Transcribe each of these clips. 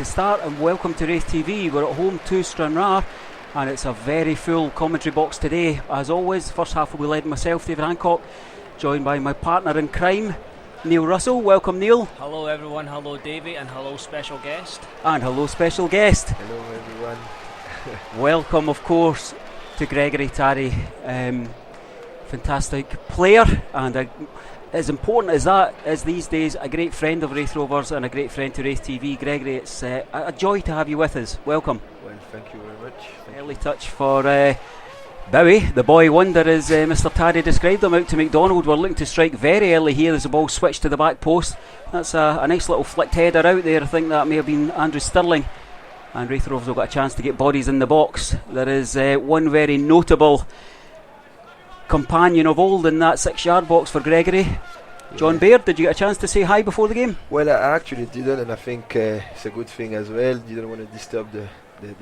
to start, and welcome to Raith TV. We're at home to Stranraer, and it's a very full commentary box today. As always, the first half will be led by myself, David Hancock, joined by my partner in crime, Neil Russell. Welcome, Neil. Hello everyone, hello Davey, and hello special guest. And hello special guest. Hello everyone. Welcome, of course, to Gregory Tarry, fantastic player, and as important as that is these days, a great friend of Raith Rovers and a great friend to Raith TV. Gregory, it's a joy to have you with us. Welcome. Well, thank you very much. Early touch for Bowie, the boy wonder, as Mr. Tarry described him, out to McDonald. We're looking to strike very early here as the ball switched to the back post. That's a nice little flicked header out there. I think that may have been Andrew Stirling, and Raith Rovers have got a chance to get bodies in the box. There is one very notable companion of old in that 6-yard box for Gregory. John Baird, did you get a chance to say hi before the game? Well, I actually didn't, and I think it's a good thing as well. Didn't want to disturb the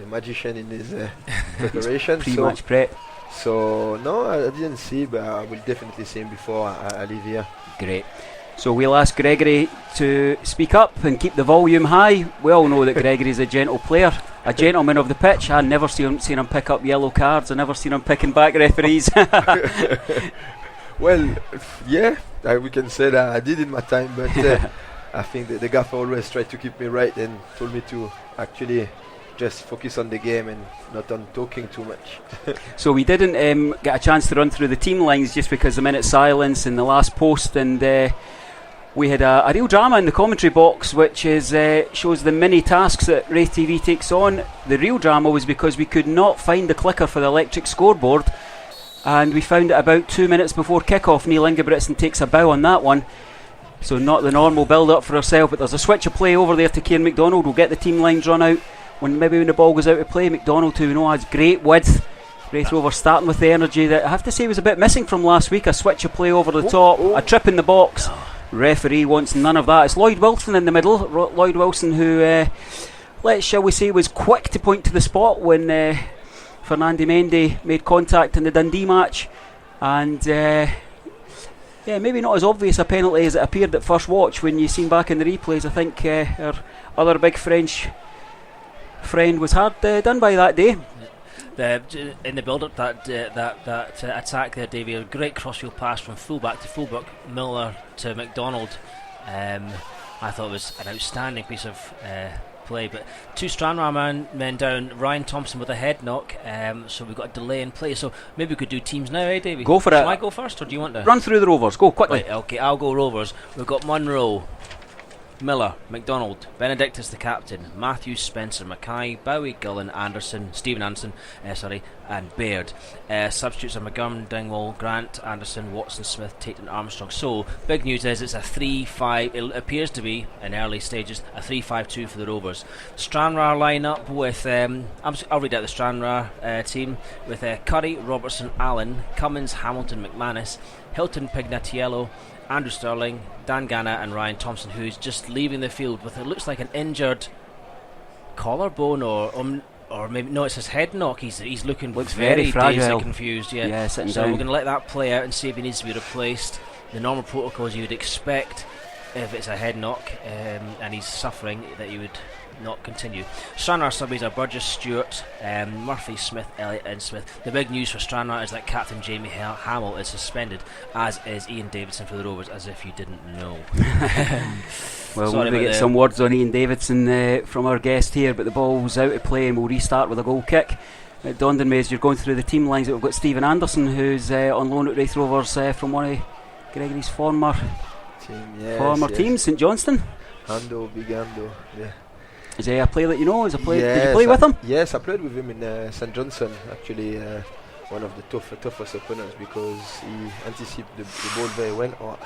magician in his preparation. Pre-match prep. So no, I didn't see, but I will definitely see him before I leave here. Great. So we'll ask Gregory to speak up and keep the volume high. We all know that Gregory's a gentle player, a gentleman of the pitch. I've never seen him pick up yellow cards. I've never seen him picking back referees. Well, yeah, we can say that I did in my time, but I think that the gaffer always tried to keep me right and told me to actually just focus on the game and not on talking too much. So we didn't get a chance to run through the team lines just because of minute silence in the last post, and we had a real drama in the commentary box, which is shows the many tasks that Raith TV takes on. The real drama was because we could not find the clicker for the electric scoreboard, and we found it about 2 minutes before kick-off. Neil Ingebrigtsen takes a bow on that one, so not the normal build-up for ourselves, but there's a switch of play over there to Kieran McDonald. We'll get the team lines run out when the ball goes out of play. McDonald, who we know has great width. Raith Rovers starting with the energy that I have to say was a bit missing from last week. A switch of play over the top, a trip in the box. Referee wants none of that. It's Lloyd Wilson in the middle. Lloyd Wilson, who shall we say was quick to point to the spot when Fernando Mendy made contact in the Dundee match, and maybe not as obvious a penalty as it appeared at first watch when you seen back in the replays. I think our other big French friend was hard done by that day. In the build-up, that attack there, Davey, a great crossfield pass from fullback to fullback, Miller to McDonald. I thought it was an outstanding piece of play, but two Stranraer men down, Ryan Thompson with a head knock, so we've got a delay in play. So maybe we could do teams now, Davey? Go for it. Shall I go first, or do you want to? Run through the Rovers, go quickly. Right, okay, I'll go Rovers. We've got Munro, Miller, McDonald, Benedictus the captain, Matthews, Spencer, Mackay, Bowie, Gillen, Stephen Anderson, and Baird. Substitutes are McGurn, Dingwall, Grant, Anderson, Watson, Smith, Tate and Armstrong. So, big news is it's a 3-5, it appears to be, in early stages, a 3-5-2 for the Rovers. Stranraer line up with, I'll read out the Stranraer team, with Curry, Robertson, Allen, Cummins, Hamilton, McManus, Hilton, Pignatiello, Andrew Stirling, Dan Ganna and Ryan Thompson, who's just leaving the field with it looks like an injured collarbone or maybe no, it's his head knock. He's looking looks very fragile, dazed and confused. Yeah, so down. we're going to let that play out and see if he needs to be replaced. The normal protocols you would expect if it's a head knock and he's suffering, that you would not continue. Stranraer subbies are Burgess, Stewart, Murphy, Smith, Elliott and Smith. The big news for Stranraer is that captain Jamie Hamill is suspended, as is Ian Davidson for the Rovers, as if you didn't know. Well, we'll get some words on Ian Davidson from our guest here, but the ball's out of play and we'll restart with a goal kick. It dawned on me as you're going through the team lines that we've got Stephen Anderson, who's on loan at Raith Rovers from one of Gregory's former teams, St Johnstone. Big Ando, yeah. Is he a player that you know? Did you play with him? Yes, I played with him in St Johnstone, actually one of the toughest opponents, because he anticipated the ball very well.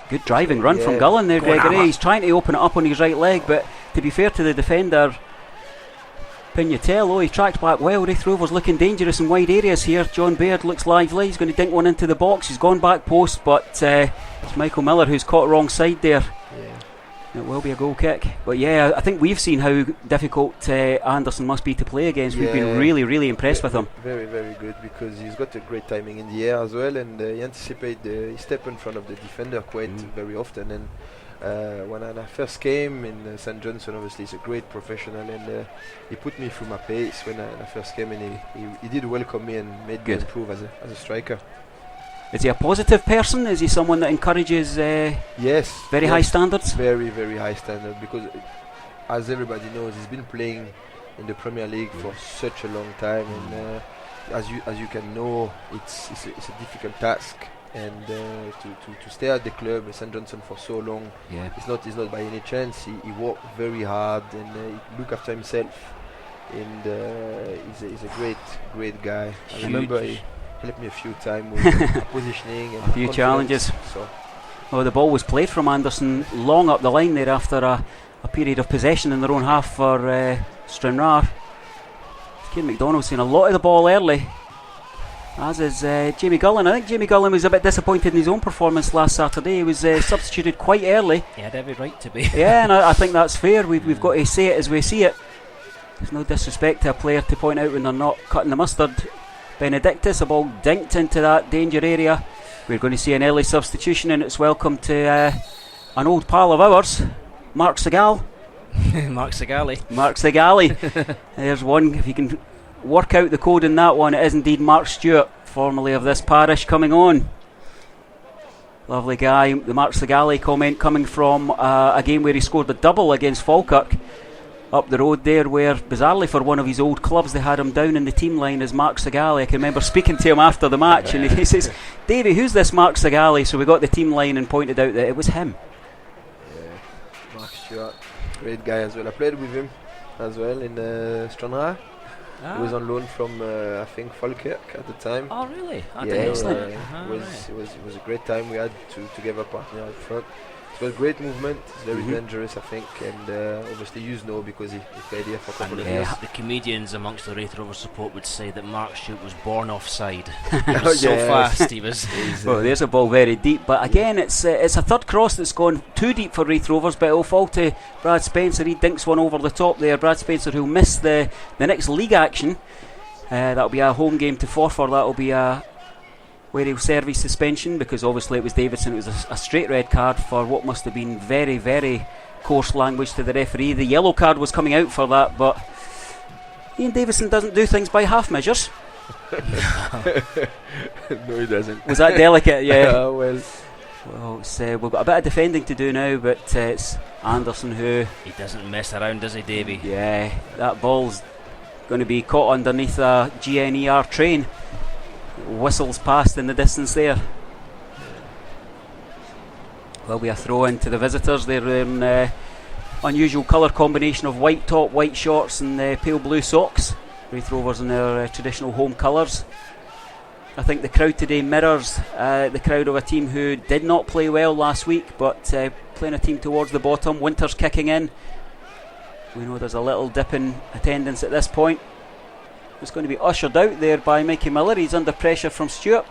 Good driving run from Gullen there, Gregory. He's trying to open it up on his right leg, but to be fair to the defender, Pignatello, he tracked back well. Raith Rovers looking dangerous in wide areas here. John Baird looks lively. He's going to dink one into the box. He's gone back post, but it's Michael Miller who's caught wrong side there. It will be a goal kick. But yeah, I think we've seen how difficult Anderson must be to play against. We've been really, really impressed with him. Very, very good, because he's got a great timing in the air as well, and he anticipates he step in front of the defender quite very often. And when I first came in St. Johnson, obviously he's a great professional, and he put me through my pace when I first came, and he did welcome me and made me improve as a striker. Is he a positive person? Is he someone that encourages very high standards? Very, very high standard, because as everybody knows, he's been playing in the Premier League for such a long time, and as you can know, it's a difficult task, and to stay at the club at St. Johnson for so long, it's not by any chance. He worked very hard, and he look after himself, and he's a great guy. I remember he helped me a few times with positioning and a few challenges. So the ball was played from Anderson long up the line there after a period of possession in their own half for Stranraer. Kieran McDonald's seen a lot of the ball early, as is Jamie Gullen. I think Jamie Gullen was a bit disappointed in his own performance last Saturday. He was substituted quite early. He had every right to be. Yeah, and I think that's fair. We've got to say it as we see it. There's no disrespect to a player to point out when they're not cutting the mustard. Benedictus, a ball dinked into that danger area. We're going to see an early substitution, and it's welcome to an old pal of ours, Mark Segal. Mark Segali. There's one. If you can work out the code in that one, it is indeed Mark Stewart, formerly of this parish, coming on. Lovely guy. The Mark Segali comment coming from a game where he scored a double against Falkirk up the road there, where bizarrely for one of his old clubs they had him down in the team line as Mark Segali. I can remember speaking to him after the match, and he says, "Davey, who's this Mark Segali?" So we got the team line and pointed out that it was him. Yeah, Mark Stewart, great guy as well. I played with him as well in Stranraer. He was on loan from I think Falkirk at the time. Oh really? It was a great time we had together, partner up front. It was a great movement. It's very dangerous, I think, and obviously you know, because he played here for a couple of years. The comedians amongst the Raith Rovers support would say that Mark Stewart was born offside. He was so fast. He was. Well, there's a ball very deep, but again, it's a third cross that's gone too deep for Raith Rovers, but it'll fall to Brad Spencer. He dinks one over the top there. Brad Spencer, who'll miss the next league action. That'll be a home game to Forfar. That'll be where he'll serve his suspension, because obviously it was Davidson. It was a straight red card for what must have been very, very coarse language to the referee. The yellow card was coming out for that, but Ian Davison doesn't do things by half measures. No, he doesn't. Was that delicate? Yeah. Well, we've got a bit of defending to do now, but it's Anderson who... He doesn't mess around, does he, Davey? Yeah, that ball's going to be caught underneath a GNER train. Whistles past in the distance there. Will be a throw in to the visitors. They're in unusual colour combination of white top, white shorts and pale blue socks. Raith Rovers in their traditional home colours. I think the crowd today mirrors the crowd of a team who did not play well last week, but playing a team towards the bottom. Winter's kicking in. We know there's a little dip in attendance at this point. It's going to be ushered out there by Mikey Miller. He's under pressure from Stewart,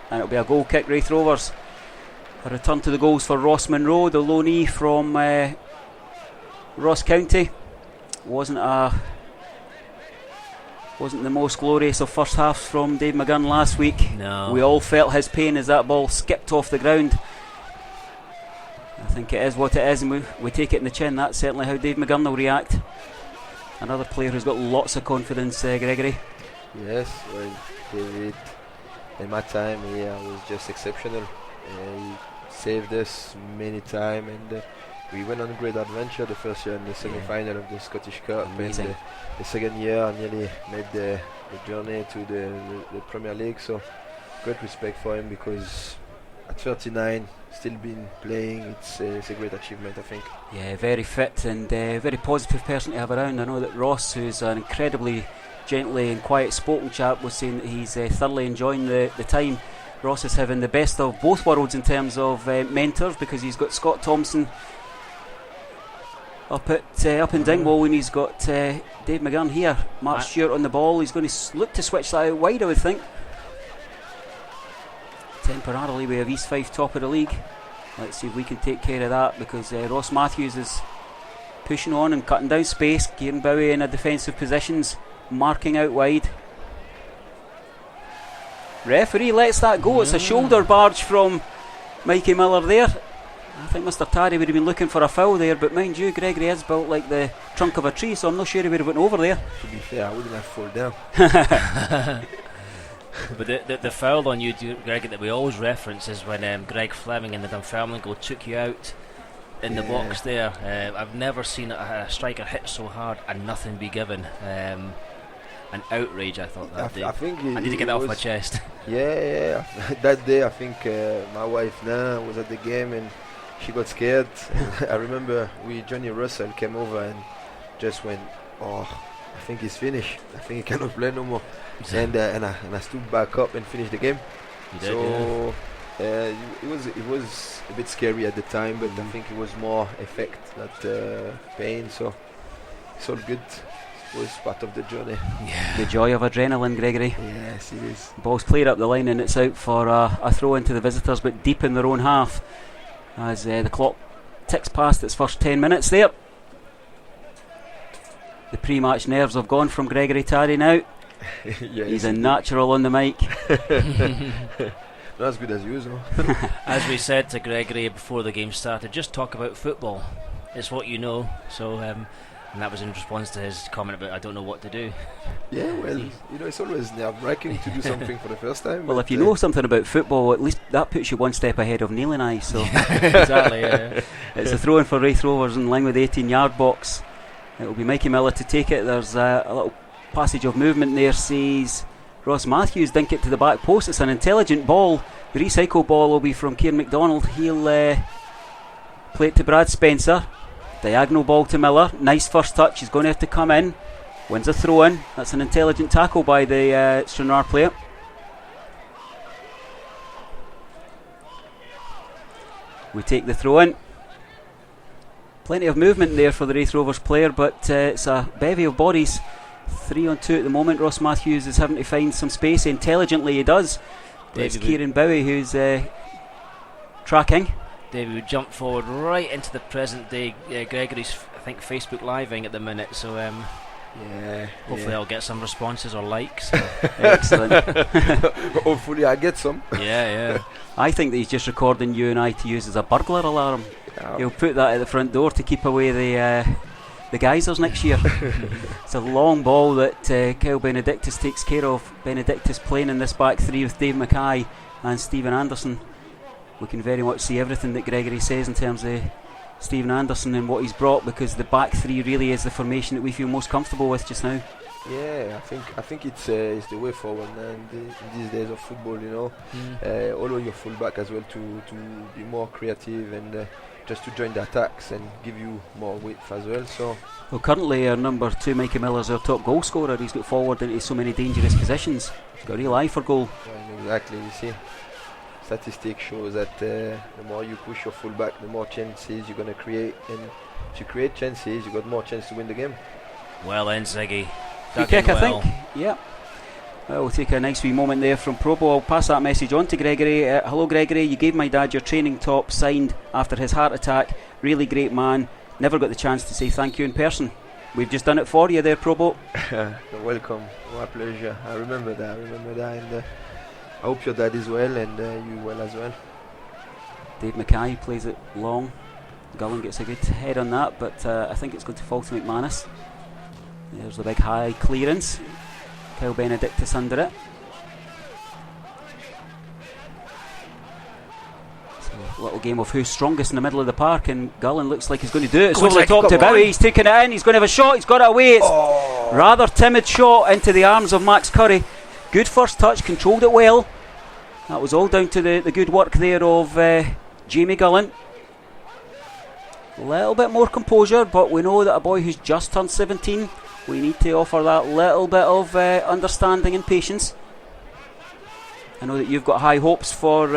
and it'll be a goal kick, Raith Rovers. A return to the goals for Ross Monroe, the loanee from Ross County. Wasn't the most glorious of first halves from Dave McGurn last week. No. We all felt his pain as that ball skipped off the ground. I think it is what it is, and we take it in the chin. That's certainly how Dave McGurn will react. Another player who's got lots of confidence, Gregory. Yes, well, David, in my time here, was just exceptional. He saved us many times, and we went on a great adventure the first year in the semi-final of the Scottish Cup. Amazing. And the second year, I nearly made the journey to the Premier League. So, great respect for him, because at 39, still been playing, it's a great achievement, I think. Yeah, very fit and very positive person to have around. I know that Ross, who's an incredibly gently and quiet spoken chap, was saying that he's thoroughly enjoying the time. Ross is having the best of both worlds in terms of mentors, because he's got Scott Thompson up in Dingwall, and he's got Dave McGurn here. Mark Stewart on the ball. He's going to look to switch that out wide, I would think. Temporarily we have East Fife top of the league. Let's see if we can take care of that, because Ross Matthews is pushing on and cutting down space. Kieran Bowie in a defensive positions, marking out wide. Referee lets that go. It's a shoulder barge from Mikey Miller there. I think Mr. Tarry would have been looking for a foul there, but mind you, Gregory is built like the trunk of a tree, so I'm not sure he would have went over there. To be fair, I wouldn't have fallen down. But the foul on you, Greg, that we always reference is when Greg Fleming in the Dunfermline goal took you out in the box there. I've never seen a striker hit so hard and nothing be given. An outrage, I thought, that day. I think I need to get that off my chest. Yeah. That day, I think my wife Nana was at the game and she got scared. I remember Johnny Russell came over and just went, "Oh, I think he's finished. I think he cannot play no more." And I stood back up and finished the game. It was a bit scary at the time, but I think it was more effect than pain. So it's all good. It was part of the journey. Yeah. The joy of adrenaline, Gregory. Yes, it is. Ball's cleared up the line and it's out for a throw into the visitors, but deep in their own half, as the clock ticks past its first 10 minutes there. The pre-match nerves have gone from Gregory Tarry now. Yes, he's a natural on the mic. Not as good as usual. As we said to Gregory before the game started, just talk about football. It's what you know. So, and that was in response to his comment about I don't know what to do. Yeah, well, it's always nerve-wracking to do something for the first time. Well, if you know something about football, at least that puts you one step ahead of Neil and I. So exactly. Yeah. It's a throw in for Raith Rovers in line with the 18-yard box. It will be Mikey Miller to take it. There's a little passage of movement there, sees Ross Matthews dink it to the back post. It's an intelligent ball. The recycle ball will be from Kieran MacDonald. He'll play it to Brad Spencer. Diagonal ball to Miller. Nice first touch. He's going to have to come in. Wins a throw in. That's an intelligent tackle by the Stranraer player. We take the throw in. Plenty of movement there for the Raith Rovers player, but it's a bevy of bodies. 3 on 2 at the moment. Ross Matthews is having to find some space. Intelligently he does. It's Kieran Bowie who's tracking. David would jump forward right into the present day. Gregory's, I think, Facebook living at the minute, so hopefully I'll get some responses or likes. Excellent. Hopefully I get some. Yeah. I think that he's just recording you and I to use as a burglar alarm. He'll put that at the front door to keep away the geysers next year. It's a long ball that Kyle Benedictus takes care of. Benedictus playing in this back three with Dave Mackay and Stephen Anderson. We can very much see everything that Gregory says in terms of Stephen Anderson and what he's brought, because the back three really is the formation that we feel most comfortable with just now. Yeah, I think it's the way forward in these days of football. Allow your fullback as well to be more creative and just to join the attacks and give you more width as well. Well, currently our number 2, Mikey Miller, is our top goal scorer. He's got forward into so many dangerous positions. He's got a real eye for goal. Yeah, exactly. You see, statistics shows that the more you push your fullback, the more chances you're going to create, and if you create chances, you got more chance to win the game. Well then, Ziggy. Free kick, I think. Yeah. We'll take a nice wee moment there from Probo. I'll pass that message on to Gregory. Hello Gregory, you gave my dad your training top signed after his heart attack. Really great man. Never got the chance to say thank you in person. We've just done it for you there, Probo. You're welcome. My pleasure. I remember that, and I hope your dad is well and you well as well. Dave Mackay plays it long. Gullen gets a good head on that, but I think it's going to fall to McManus. There's the big high clearance. Kyle Benedictus under it. So a little game of who's strongest in the middle of the park, and Gullen looks like he's going to do it. It's over the top to Bowie. He's taken it in. He's going to have a shot. He's got it away. It's rather timid shot into the arms of Max Curry. Good first touch. Controlled it well. That was all down to the good work there of Jamie Gullen. A little bit more composure, but we know that a boy who's just turned 17, we need to offer that little bit of understanding and patience. I know that you've got high hopes for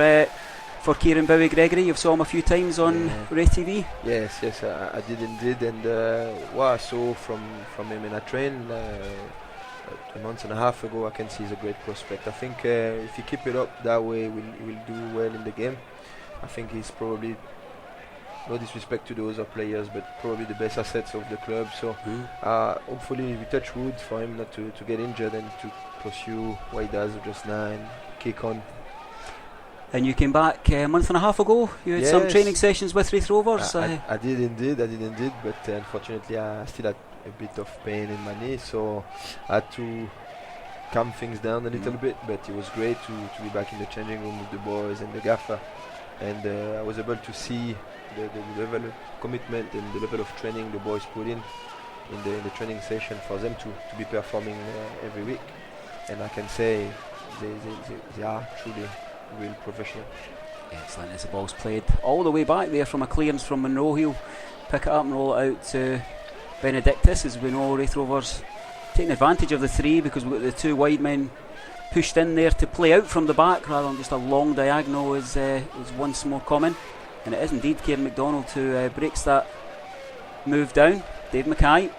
Kieran Bowie, Gregory. You've saw him a few times on Raith TV. Yes, I did indeed, and what I saw from him in a train a month and a half ago, I can see he's a great prospect. I think if you keep it up that way, we'll do well in the game. I think he's probably, no disrespect to the other players, but probably the best assets of the club. So hopefully we touch wood for him not to get injured and to pursue what he does just now and kick on. And you came back a month and a half ago. You had some training sessions with Raith Rovers. I did indeed, but unfortunately I still had a bit of pain in my knee, so I had to calm things down a little bit. But it was great to be back in the changing room with the boys and the gaffer, and I was able to see the level of commitment and the level of training the boys put in the training session for them to be performing every week. And I can say they are truly real professional. Excellent. As the ball's played all the way back there from a clearance from Monroe, he'll pick it up and roll it out to Benedictus. As we know, Raith Rovers taking advantage of the three because we've got the two wide men pushed in there to play out from the back rather than just a long diagonal is once more common. And it is indeed Kieran MacDonald who breaks that move down. Dave Mackay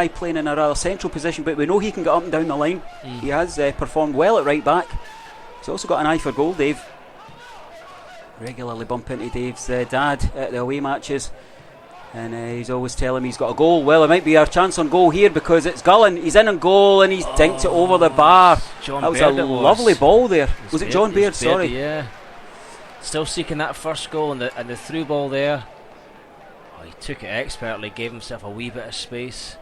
playing in a rather central position, but we know he can get up and down the line. He has performed well at right back. He's also got an eye for goal, Dave. Regularly bump into Dave's dad at the away matches, and he's always telling him he's got a goal. Well, it might be our chance on goal here because it's Gullen. He's in on goal and he's dinked it over the bar. That was a lovely ball there. Was it John Baird? Sorry. Yeah. Still seeking that first goal and the through ball there. Oh, he took it expertly, gave himself a wee bit of space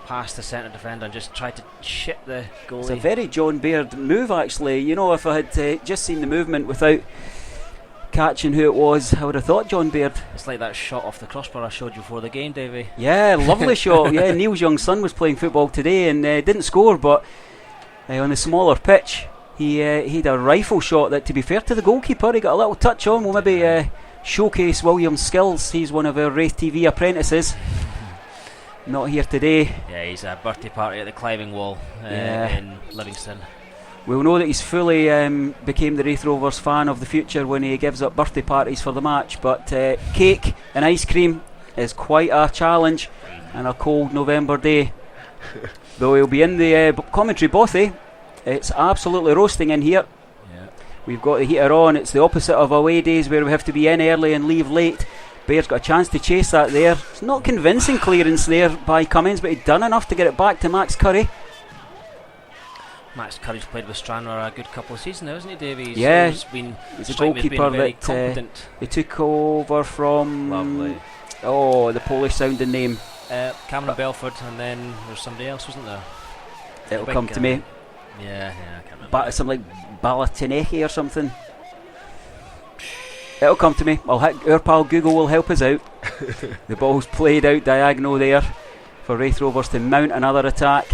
past the centre defender and just tried to chip the goalie. It's a very John Baird move, actually. You know, if I had just seen the movement without catching who it was, I would have thought John Baird. It's like that shot off the crossbar I showed you before the game, Davey. Yeah, lovely shot. Yeah, Neil's young son was playing football today and didn't score, but on the smaller pitch he had a rifle shot that, to be fair to the goalkeeper, he got a little touch on. We'll maybe showcase William's skills. He's one of our Raith TV apprentices. Not here today. Yeah, he's a birthday party at the climbing wall in Livingston. We'll know that he's fully became the Raith Rovers fan of the future when he gives up birthday parties for the match. But cake and ice cream is quite a challenge on a cold November day. Though he'll be in the commentary bothy, it's absolutely roasting in here. Yeah. We've got the heater on. It's the opposite of away days where we have to be in early and leave late. Bear's got a chance to chase that there. It's not convincing clearance there by Cummins, but he'd done enough to get it back to Max Curry. Max Curry's played with Stranraer a good couple of seasons now, hasn't he, Davey? Yeah, he's a goalkeeper that he took over from. Lovely. Oh, the Polish sounding name. Cameron Belford, and then there's somebody else, wasn't there? It'll come to me. Yeah, I can't remember. Something like Balatineki or something. It'll come to me. Our pal Google will help us out. The ball's played out diagonal there for Raith Rovers to mount another attack.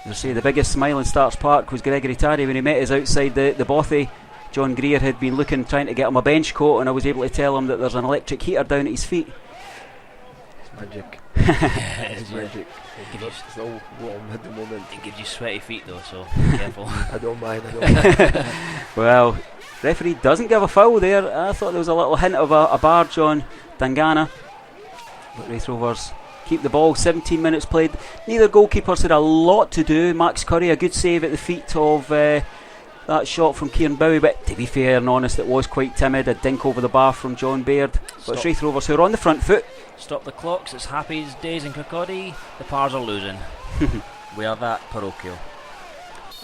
As I say, the biggest smile in Starks Park was Gregory Taddy when he met us outside the bothy. John Greer had been trying to get him a bench coat, and I was able to tell him that there's an electric heater down at his feet. It's magic. It's magic. It's so warm at the moment. It gives you sweaty feet though, so be careful. I don't mind. Well, referee doesn't give a foul there. I thought there was a little hint of a barge on Dangana. But Raith Rovers keep the ball. 17 minutes played. Neither goalkeepers had a lot to do. Max Curry, a good save at the feet of that shot from Kieran Bowie, but to be fair and honest, it was quite timid. A dink over the bar from John Baird. But it's Raith Rovers who are on the front foot. Stop the clocks. It's happy days in Kirkcaldy. The Pars are losing. We are that parochial.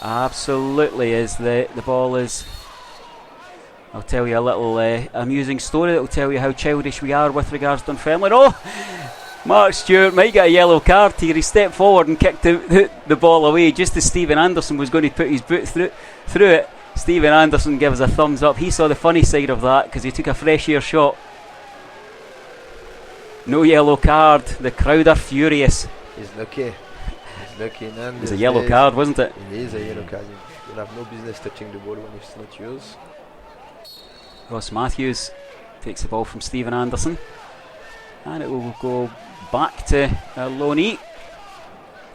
Absolutely is. The ball is. I'll tell you a little amusing story that will tell you how childish we are with regards to Dunfermline. Oh, Mark Stewart might get a yellow card here. He stepped forward and kicked the ball away just as Stephen Anderson was going to put his boot through it. Stephen Anderson gives a thumbs up. He saw the funny side of that because he took a fresh air shot. No yellow card. The crowd are furious. He's lucky. He's lucky. It was a yellow card, wasn't it? It is a yellow card. You have no business touching the ball when it's not yours. Ross Matthews takes the ball from Stephen Anderson, and it will go back to Loney.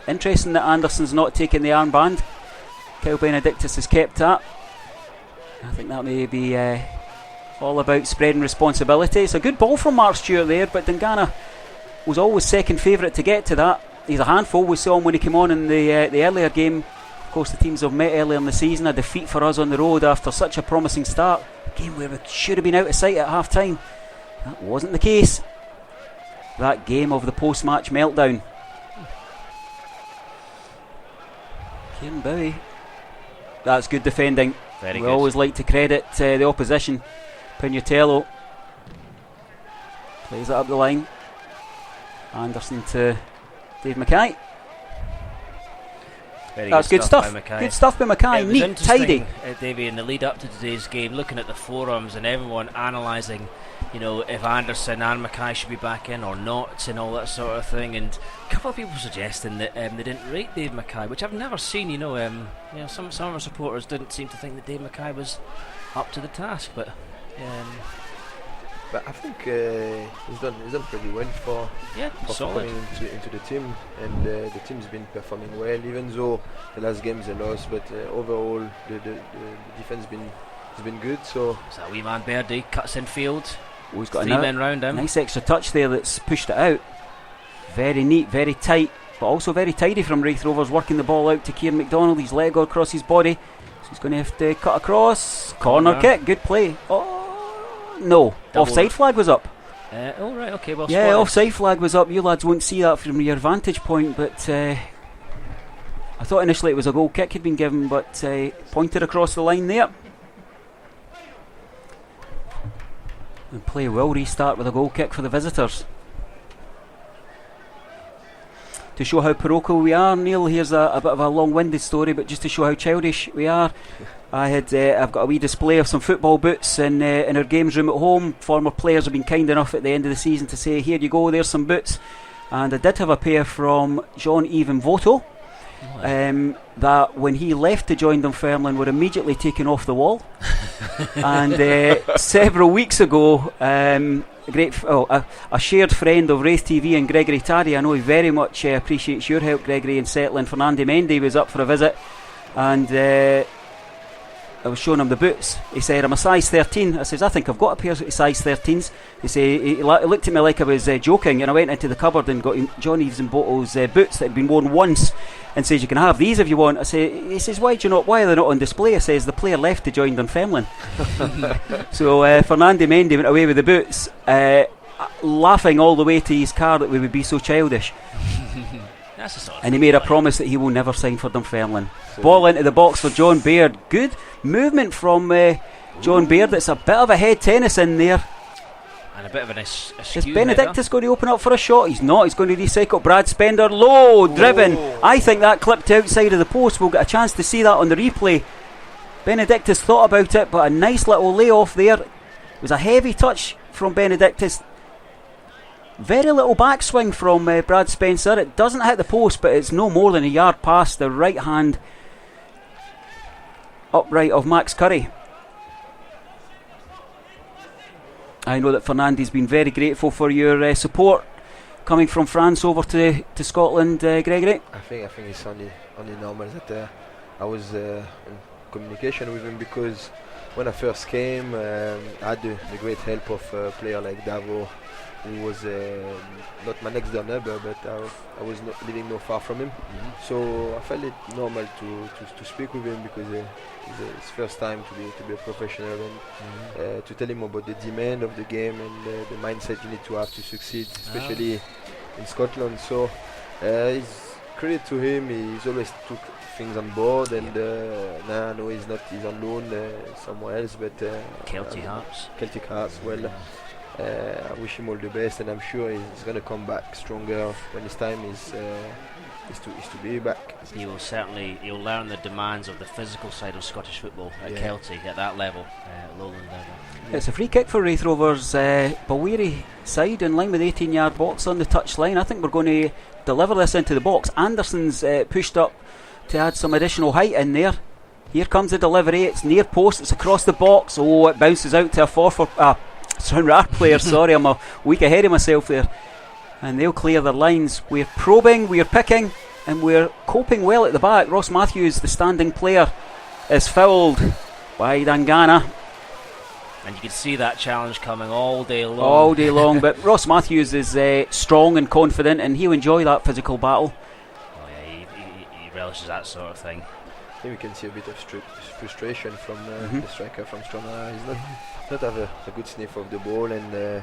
Interesting that Anderson's not taking the armband. Kyle Benedictus has kept that. I think that may be all about spreading responsibility. It's a good ball from Mark Stewart there, but Dangana was always second favourite to get to that. He's a handful. We saw him when he came on in the earlier game. course, the teams have met earlier in the season. A defeat for us on the road after such a promising start. A game where we should have been out of sight at half time. That wasn't the case. That game of the post-match meltdown. Kieran Bowie. That's good defending. Very we good. always like to credit the opposition. Pignatello plays it up the line. Anderson to Dave Mackay. Very That's good stuff. By Mackay. Good stuff by Mackay. It was Neat, interesting, tidy. Davey, in the lead up to today's game, looking at the forums and everyone analysing, if Anderson and Mackay should be back in or not, and all that sort of thing. And a couple of people suggesting that they didn't rate Dave Mackay, which I've never seen. Some of our supporters didn't seem to think that Dave Mackay was up to the task, but. But I think he's done pretty well for solid. coming into the team, and the team's been performing well, even though the last game's a loss. But overall, the defense has been good. So is that wee man Birdie cuts in field? Oh, he's got 3 men round him. Nice extra touch there that's pushed it out. Very neat, very tight, but also very tidy from Raith Rovers, working the ball out to Kieran McDonald. He's let go across his body, so he's going to have to cut across. Corner kick, good play. Oh no, Double. Offside flag was up. Right, okay, well, Yeah, spotted. offside flag was up. You lads won't see that from your vantage point, but I thought initially it was a goal kick had been given, but pointed across the line there. And play will restart with a goal kick for the visitors. To show how parochial we are, Neil, here's a bit of a long-winded story, but just to show how childish we are, I've got a wee display of some football boots in our games room at home. Former players have been kind enough at the end of the season to say, here you go, there's some boots. And I did have a pair from Jean-Yves Voto, that when he left to join Dunfermline were immediately taken off the wall. And several weeks ago, a shared friend of Raith TV and Gregory Taddy, I know he very much appreciates your help, Gregory, in settling. Fernando Mendy was up for a visit, and I was showing him the boots. He said, I'm a size 13. I says, I think I've got a pair of size 13s. He looked at me like I was joking, and I went into the cupboard and got him John Eves and Boto's boots that had been worn once, and says, you can have these if you want. He says, why are they not on display? I says, the player left to join Dunfermline. So Fernando Mendy went away with the boots, laughing all the way to his car that we would be so childish. And he made a promise that he will never sign for Dunfermline. Ball into the box for John Baird. Good movement from John Baird. It's a bit of a head tennis in there. And a bit of an Is Benedictus going to open up for a shot? He's not. He's going to recycle. Brad Spender, low, driven. I think that clipped outside of the post. We'll get a chance to see that on the replay. Benedictus thought about it, but a nice little layoff there. It was a heavy touch from Benedictus. Very little backswing from Brad Spencer. It doesn't hit the post, but it's no more than a yard past the right hand upright of Max Curry. I know that Fernando's been very grateful for your support coming from France over to Scotland, Gregory. I think it's only normal that I was in communication with him, because when I first came, I had the great help of a player like Davo, who was not my next door neighbor, but I was not living not far from him. So I felt it normal to speak with him, because it's his first time to be a professional, and to tell him about the demand of the game and the mindset you need to have to succeed, especially in Scotland. So it's credit to him. He's always took things on board, and now I know he's on loan somewhere else, but Celtic Hearts. Well, I wish him all the best, and I'm sure he's going to come back stronger when his time is to be back. He'll learn the demands of the physical side of Scottish football at Celtic at that level, lowland level. It's a free kick for Raith Rovers. Bawiri side in line with the 18-yard box on the touchline. I think we're going to deliver this into the box. Anderson's pushed up to add some additional height in there. Here comes the delivery. It's near post. It's across the box. Oh, it bounces out to a Stranraer player. Sorry, I'm a week ahead of myself there. And they'll clear their lines. We're probing, we're picking, and we're coping well at the back. Ross Matthews, the standing player, is fouled by Dangana. And you can see that challenge coming all day long. All day long, but Ross Matthews is strong and confident, and he'll enjoy that physical battle. Oh yeah, he relishes that sort of thing. think we can see a bit of frustration from the striker from Stranraer. He's not have a good sniff of the ball, and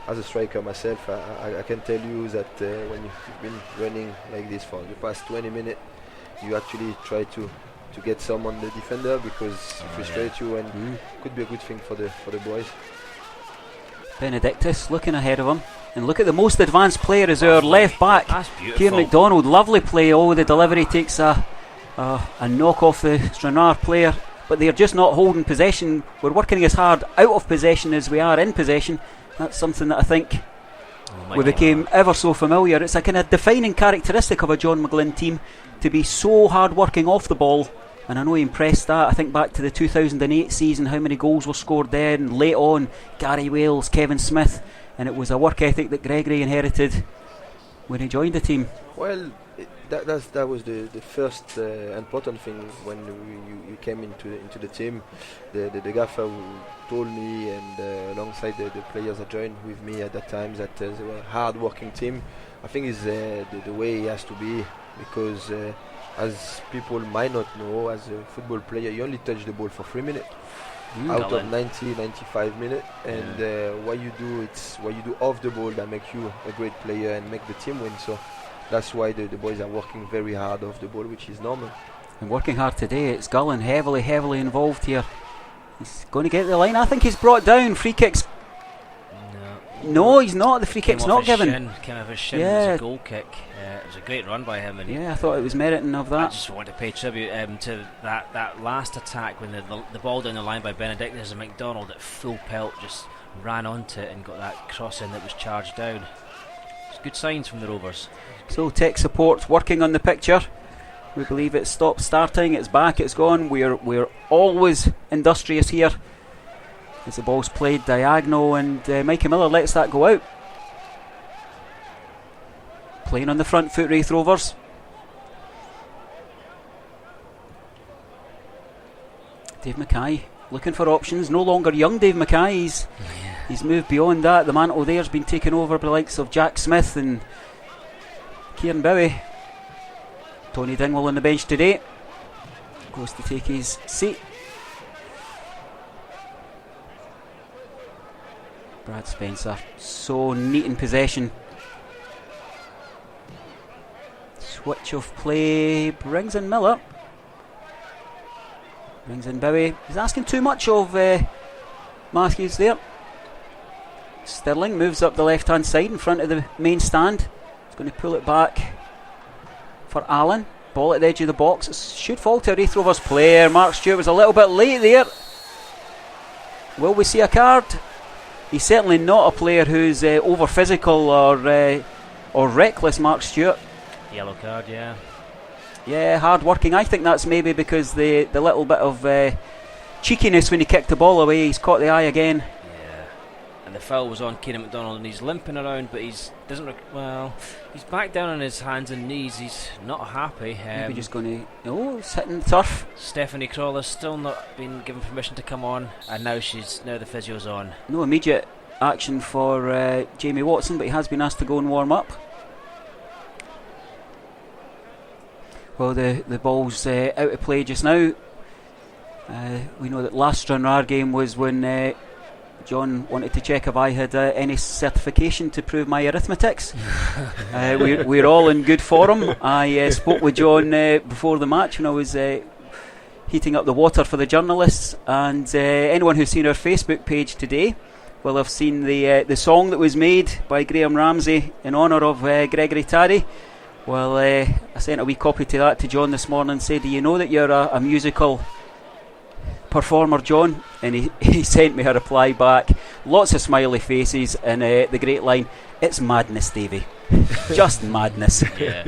as a striker myself, I can tell you that when you've been running like this for the past 20 minutes, you actually try to get some on the defender because it frustrates you, and could be a good thing for the boys. Benedictus looking ahead of him, and look at the most advanced player is our left back, Kieran MacDonald. Lovely play. The delivery takes a knock off the Stranraer player, but they're just not holding possession. We're working as hard out of possession as we are in possession. That's something that I think we became ever so familiar. It's a kind of defining characteristic of a John McGlynn team to be so hard working off the ball, and I know he impressed that. I think back to the 2008 season, how many goals were scored there, and late on Gary Wales, Kevin Smith, and it was a work ethic that Gregory inherited when he joined the team. Well, that was the first important thing when you came into the team. The gaffer who told me, and alongside the players that joined with me at that time, that they were a hard-working team. I think is the way he has to be, because as people might not know, as a football player, you only touch the ball for 3 minutes out of 95 minutes, and what you do off the ball that makes you a great player and make the team win. So that's why the boys are working very hard off the ball, which is normal. And working hard today. It's Gullen heavily involved here. He's going to get the line. I think he's brought down. Free kicks. No, he's not. The free kick's not given. Came off his shin. It was a goal kick. It was a great run by him. And I thought it was meriting of that. I just want to pay tribute to that last attack when the ball down the line by Benedictus and MacDonald at full pelt just ran onto it and got that cross in that was charged down. It's good signs from the Rovers. So tech support working on the picture. We believe it's stopped starting. It's back. It's gone. We're always industrious here. As the ball's played diagonal, and Mikey Miller lets that go out. Playing on the front foot, Raith Rovers. Dave Mackay looking for options. No longer young Dave Mackay. He's moved beyond that. The mantle there's been taken over by the likes of Jack Smith and Kieran Bowie. Tony Dingwall on the bench today. Goes to take his seat. Brad Spencer, so neat in possession. Switch of play, brings in Miller. Brings in Bowie. He's asking too much of Matthews there. Stirling moves up the left hand side in front of the main stand. He's going to pull it back for Allen. Ball at the edge of the box. It should fall to a Raith Rovers player. Mark Stewart was a little bit late there. Will we see a card? He's certainly not a player who's over physical or reckless, Mark Stewart. Yellow card, yeah. Yeah, hard working. I think that's maybe because the little bit of cheekiness when he kicked the ball away. He's caught the eye again. Yeah, and the foul was on Kieran MacDonald, and he's limping around, but he's back down on his hands and knees. He's not happy. Maybe just going to he's hitting the turf. Stephanie Crawler's still not been given permission to come on, and now the physio's on. No immediate action for Jamie Watson, but he has been asked to go and warm up. Well, the ball's out of play just now. We know that last Stranraer game was when John wanted to check if I had any certification to prove my arithmetics. We're all in good form. I spoke with John before the match when I was heating up the water for the journalists, and anyone who's seen our Facebook page today will have seen the song that was made by Graham Ramsey in honour of Gregory Taddy. Well, I sent a wee copy to that to John this morning and said, do you know that you're a musical performer, John? And he sent me a reply back, lots of smiley faces, and the great line, it's madness, Davey. Just madness. Yeah.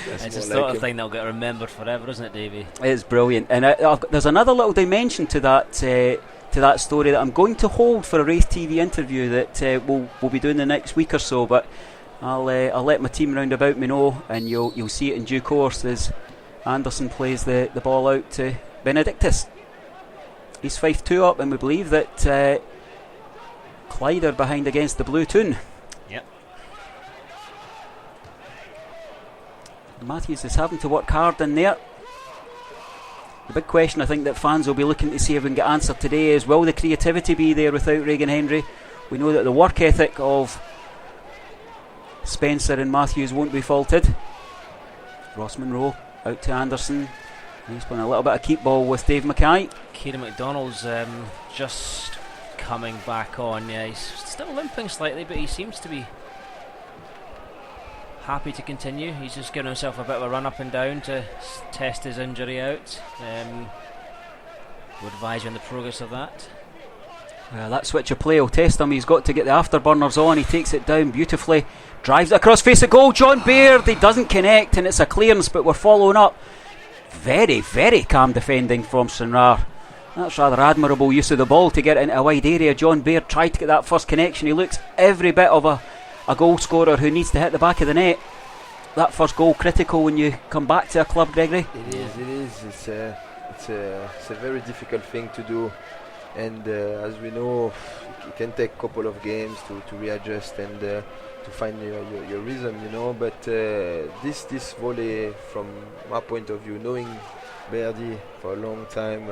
It's the sort of thing that'll get remembered forever, isn't it, Davey? It's brilliant. And there's another little dimension to that story that I'm going to hold for a Raith TV interview that we'll be doing the next week or so, but I'll let my team round about me know, and you'll see it in due course as Anderson plays the ball out to Benedictus. He's Fife 2 up, and we believe that Clyde are behind against the Blue Toon. Yep. Matthews is having to work hard in there. The big question I think that fans will be looking to see if we can get answered today is, will the creativity be there without Regan Hendry? We know that the work ethic of Spencer and Matthews won't be faulted. Ross Monroe out to Anderson. He's playing a little bit of keep ball with Dave Mackay. Kieran McDonald's just coming back on. Yeah, he's still limping slightly, but he seems to be happy to continue. He's just giving himself a bit of a run up and down to test his injury out. We'll advise you on the progress of that. That switch of play will test him. He's got to get the afterburners on. He takes it down beautifully, drives it across face of goal. John Baird, he doesn't connect, and it's a clearance, but we're following up. Very, very calm defending from Stranraer. That's rather admirable use of the ball to get into a wide area. John Baird tried to get that first connection. He looks every bit of a goal scorer who needs to hit the back of the net. That first goal critical when you come back to a club, Gregory. It is. It's a very difficult thing to do. And as we know, it can take a couple of games to readjust and to find your rhythm, you know. But this volley, from my point of view, knowing Berdy for a long time,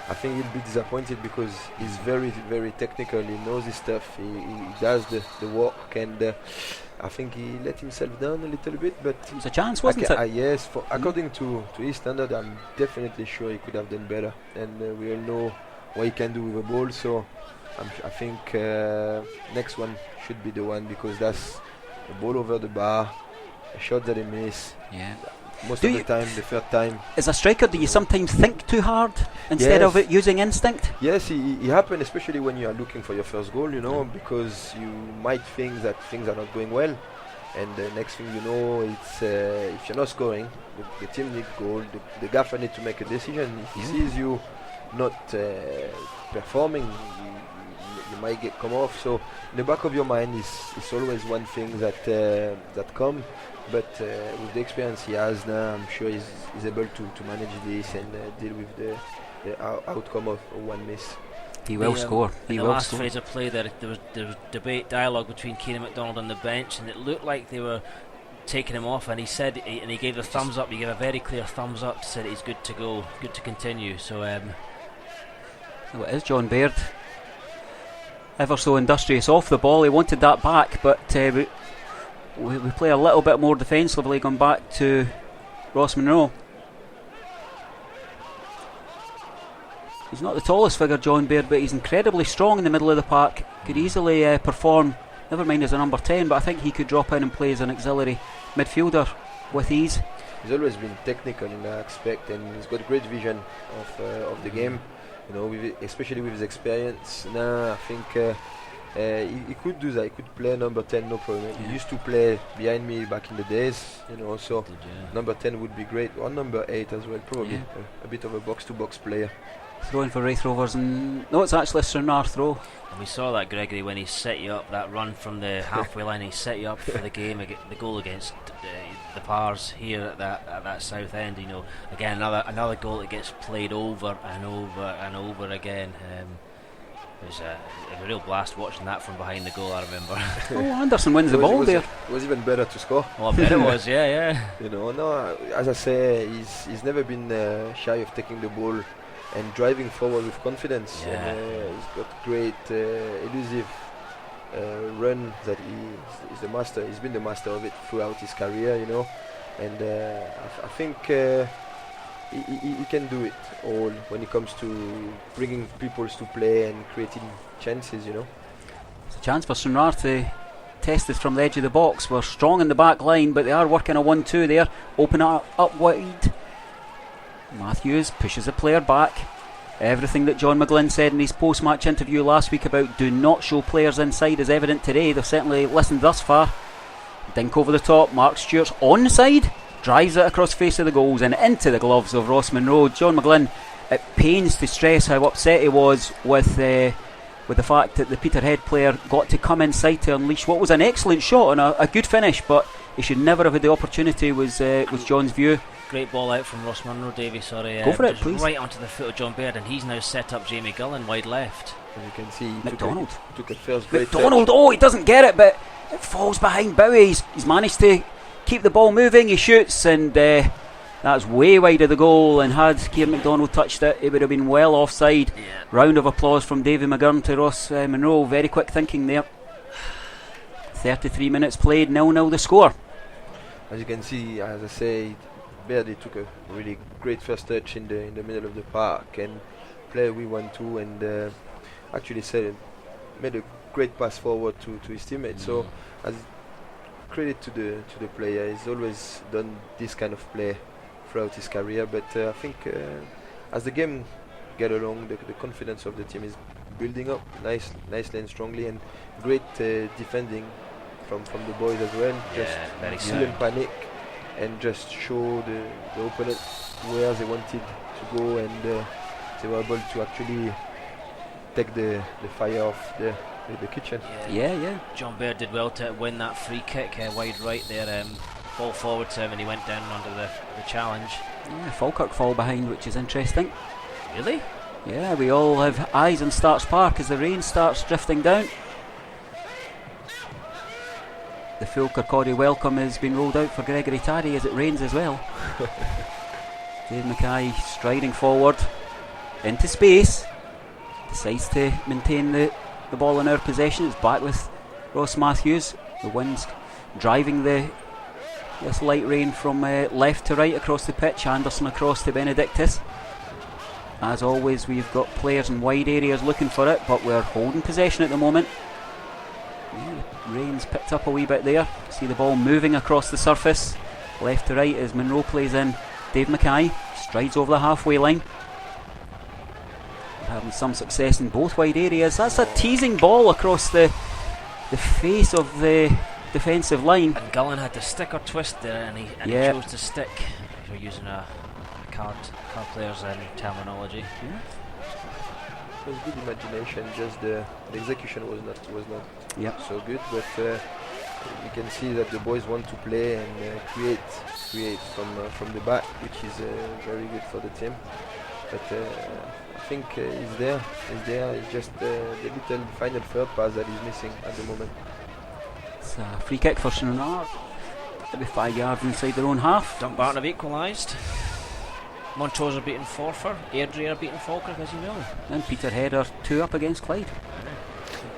I think he'll be disappointed because he's very, very technical. He knows his stuff. He does the work, and I think he let himself down a little bit. But it was a chance, wasn't it? Yes, according to his standard, I'm definitely sure he could have done better. And we all know what he can do with a ball, so I think next one should be the one, because that's a ball over the bar, a shot that he missed. Yeah. Most of the time, the third time. As a striker, do you sometimes think too hard instead of it using instinct? Yes, it happens, especially when you are looking for your first goal, you know, because you might think that things are not going well, and the next thing you know, it's if you're not scoring, the team needs goal, the gaffer needs to make a decision. If he sees you not performing, you might come off. So in the back of your mind is always one thing that come. But with the experience he has now, I'm sure he's able to manage this and deal with the outcome of one miss. He will score. In the last phase of play, there was dialogue between Kieran McDonald and the bench, and it looked like they were taking him off, and he said, and he gave the thumbs up. He gave a very clear thumbs up to say that he's good to go, good to continue. So well, it is John Baird, ever so industrious off the ball. He wanted that back, but we play a little bit more defensively, going back to Ross Monroe. He's not the tallest figure, John Baird, but he's incredibly strong in the middle of the park. Could easily perform, never mind as a number 10, but I think he could drop in and play as an auxiliary midfielder with ease. He's always been technical in that aspect, and he's got great vision of the game. You know, especially with his experience now, I think he could do that. He could play number 10, no problem. Yeah. He used to play behind me back in the days, you know, so number 10 would be great, or number 8 as well, probably. A bit of a box-to-box player. Throwing for Raith Rovers, and no, it's actually a Stranraer throw. And we saw that, Gregory, when he set you up, that run from the halfway line. He set you up for the game, the goal against the Pars here at that south end. You know, again another goal that gets played over and over and over again. It was a real blast watching that from behind the goal, I remember. Oh, Anderson wins the ball there. It was even better to score. Oh, I bet it was, yeah. You know, no, as I say, he's never been shy of taking the ball and driving forward with confidence. Yeah. And, he's got great elusive run that he's the master. He's been the master of it throughout his career, you know. And I think he can do it all when it comes to bringing people to play and creating chances, you know. It's a chance for Stranraer to test it from the edge of the box. We're strong in the back line, but they are working a 1-2 there. Open it up wide. Matthews pushes the player back. Everything that John McGlynn said in his post-match interview last week about do not show players inside is evident today. They've certainly listened thus far. Dink over the top. Mark Stewart's onside. Drives it across the face of the goals and into the gloves of Ross Monroe. John McGlynn at pains to stress how upset he was with the fact that the Peterhead player got to come inside to unleash what was an excellent shot and a good finish, but he should never have had the opportunity, was John's view. Great ball out from Ross Monroe, Davey, sorry. Go for it, just please. Right onto the foot of John Baird, and he's now set up Jamie Gullen wide left. As you can see, he McDonald took a first great McDonald, touch. oh, he doesn't get it, but it falls behind Bowie. He's managed to keep the ball moving. He shoots, and That's way wide of the goal, and had Kieran McDonald touched it, it would have been well offside. Yeah. Round of applause from David McGurn to Ross Monroe. Very quick thinking there. 33 minutes played, 0-0 the score. As you can see, as I say, Verdi took a really great first touch in the middle of the park and played we 1-2 and actually made a great pass forward to his teammate. So as credit to the player, he's always done this kind of play throughout his career, but I think as the game get along, the confidence of the team is building up nicely and strongly, and great defending from the boys as well. Just very silent panic and just show the opponent where they wanted to go, and they were able to actually take the fire off the kitchen. Yeah. John Baird did well to win that free kick wide right there. Ball forward to him, and he went down under the challenge. Yeah, Falkirk fall behind, which is interesting. Really? Yeah, we all have eyes on Starks Park as the rain starts drifting down. The full Kirkcaldy welcome has been rolled out for Gregory Taddy as it rains as well. Dave Mackay striding forward into space, decides to maintain the ball in our possession. It's back with Ross Matthews. The wind's driving this light rain from left to right across the pitch. Anderson across to Benedictus. As always, we've got players in wide areas looking for it, but we're holding possession at the moment. Yeah, rain's picked up a wee bit there. See the ball moving across the surface, left to right as Monroe plays in. Dave Mackay strides over the halfway line. We're having some success in both wide areas. That's a teasing ball across the face of the defensive line. And Gullen had to stick or twist there, and he chose to stick. If you're using a card players terminology. Yeah. It was good imagination. Just the execution was not so good, but you can see that the boys want to play and create from the back, which is very good for the team. But I think he's there. It's just the little final third pass that he's missing at the moment. It's a free kick for Stranraer. Maybe 5 yards inside their own half. Dumbarton have equalised. Montrose are beating Forfar. Airdrie are beating Falkirk, as you know. And Peterhead are 2 up against Clyde.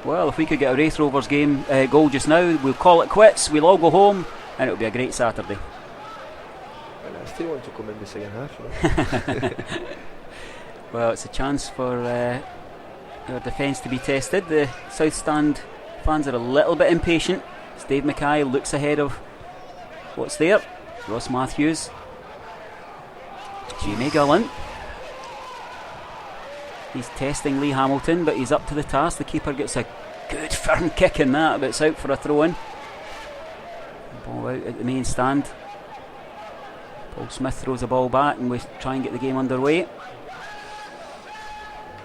Well, if we could get a Raith Rovers goal just now, we'll call it quits. We'll all go home, and it'll be a great Saturday. Well, I still want to come in the second half. Well, it's a chance for our defence to be tested. The South Stand fans are a little bit impatient. As Dave Mackay looks ahead of what's there. Ross Matthews. Jamie Gullen. He's testing Lee Hamilton, but he's up to the task. The keeper gets a good firm kick in that, but it's out for a throw-in. Ball out at the main stand. Paul Smith throws the ball back, and we try and get the game underway.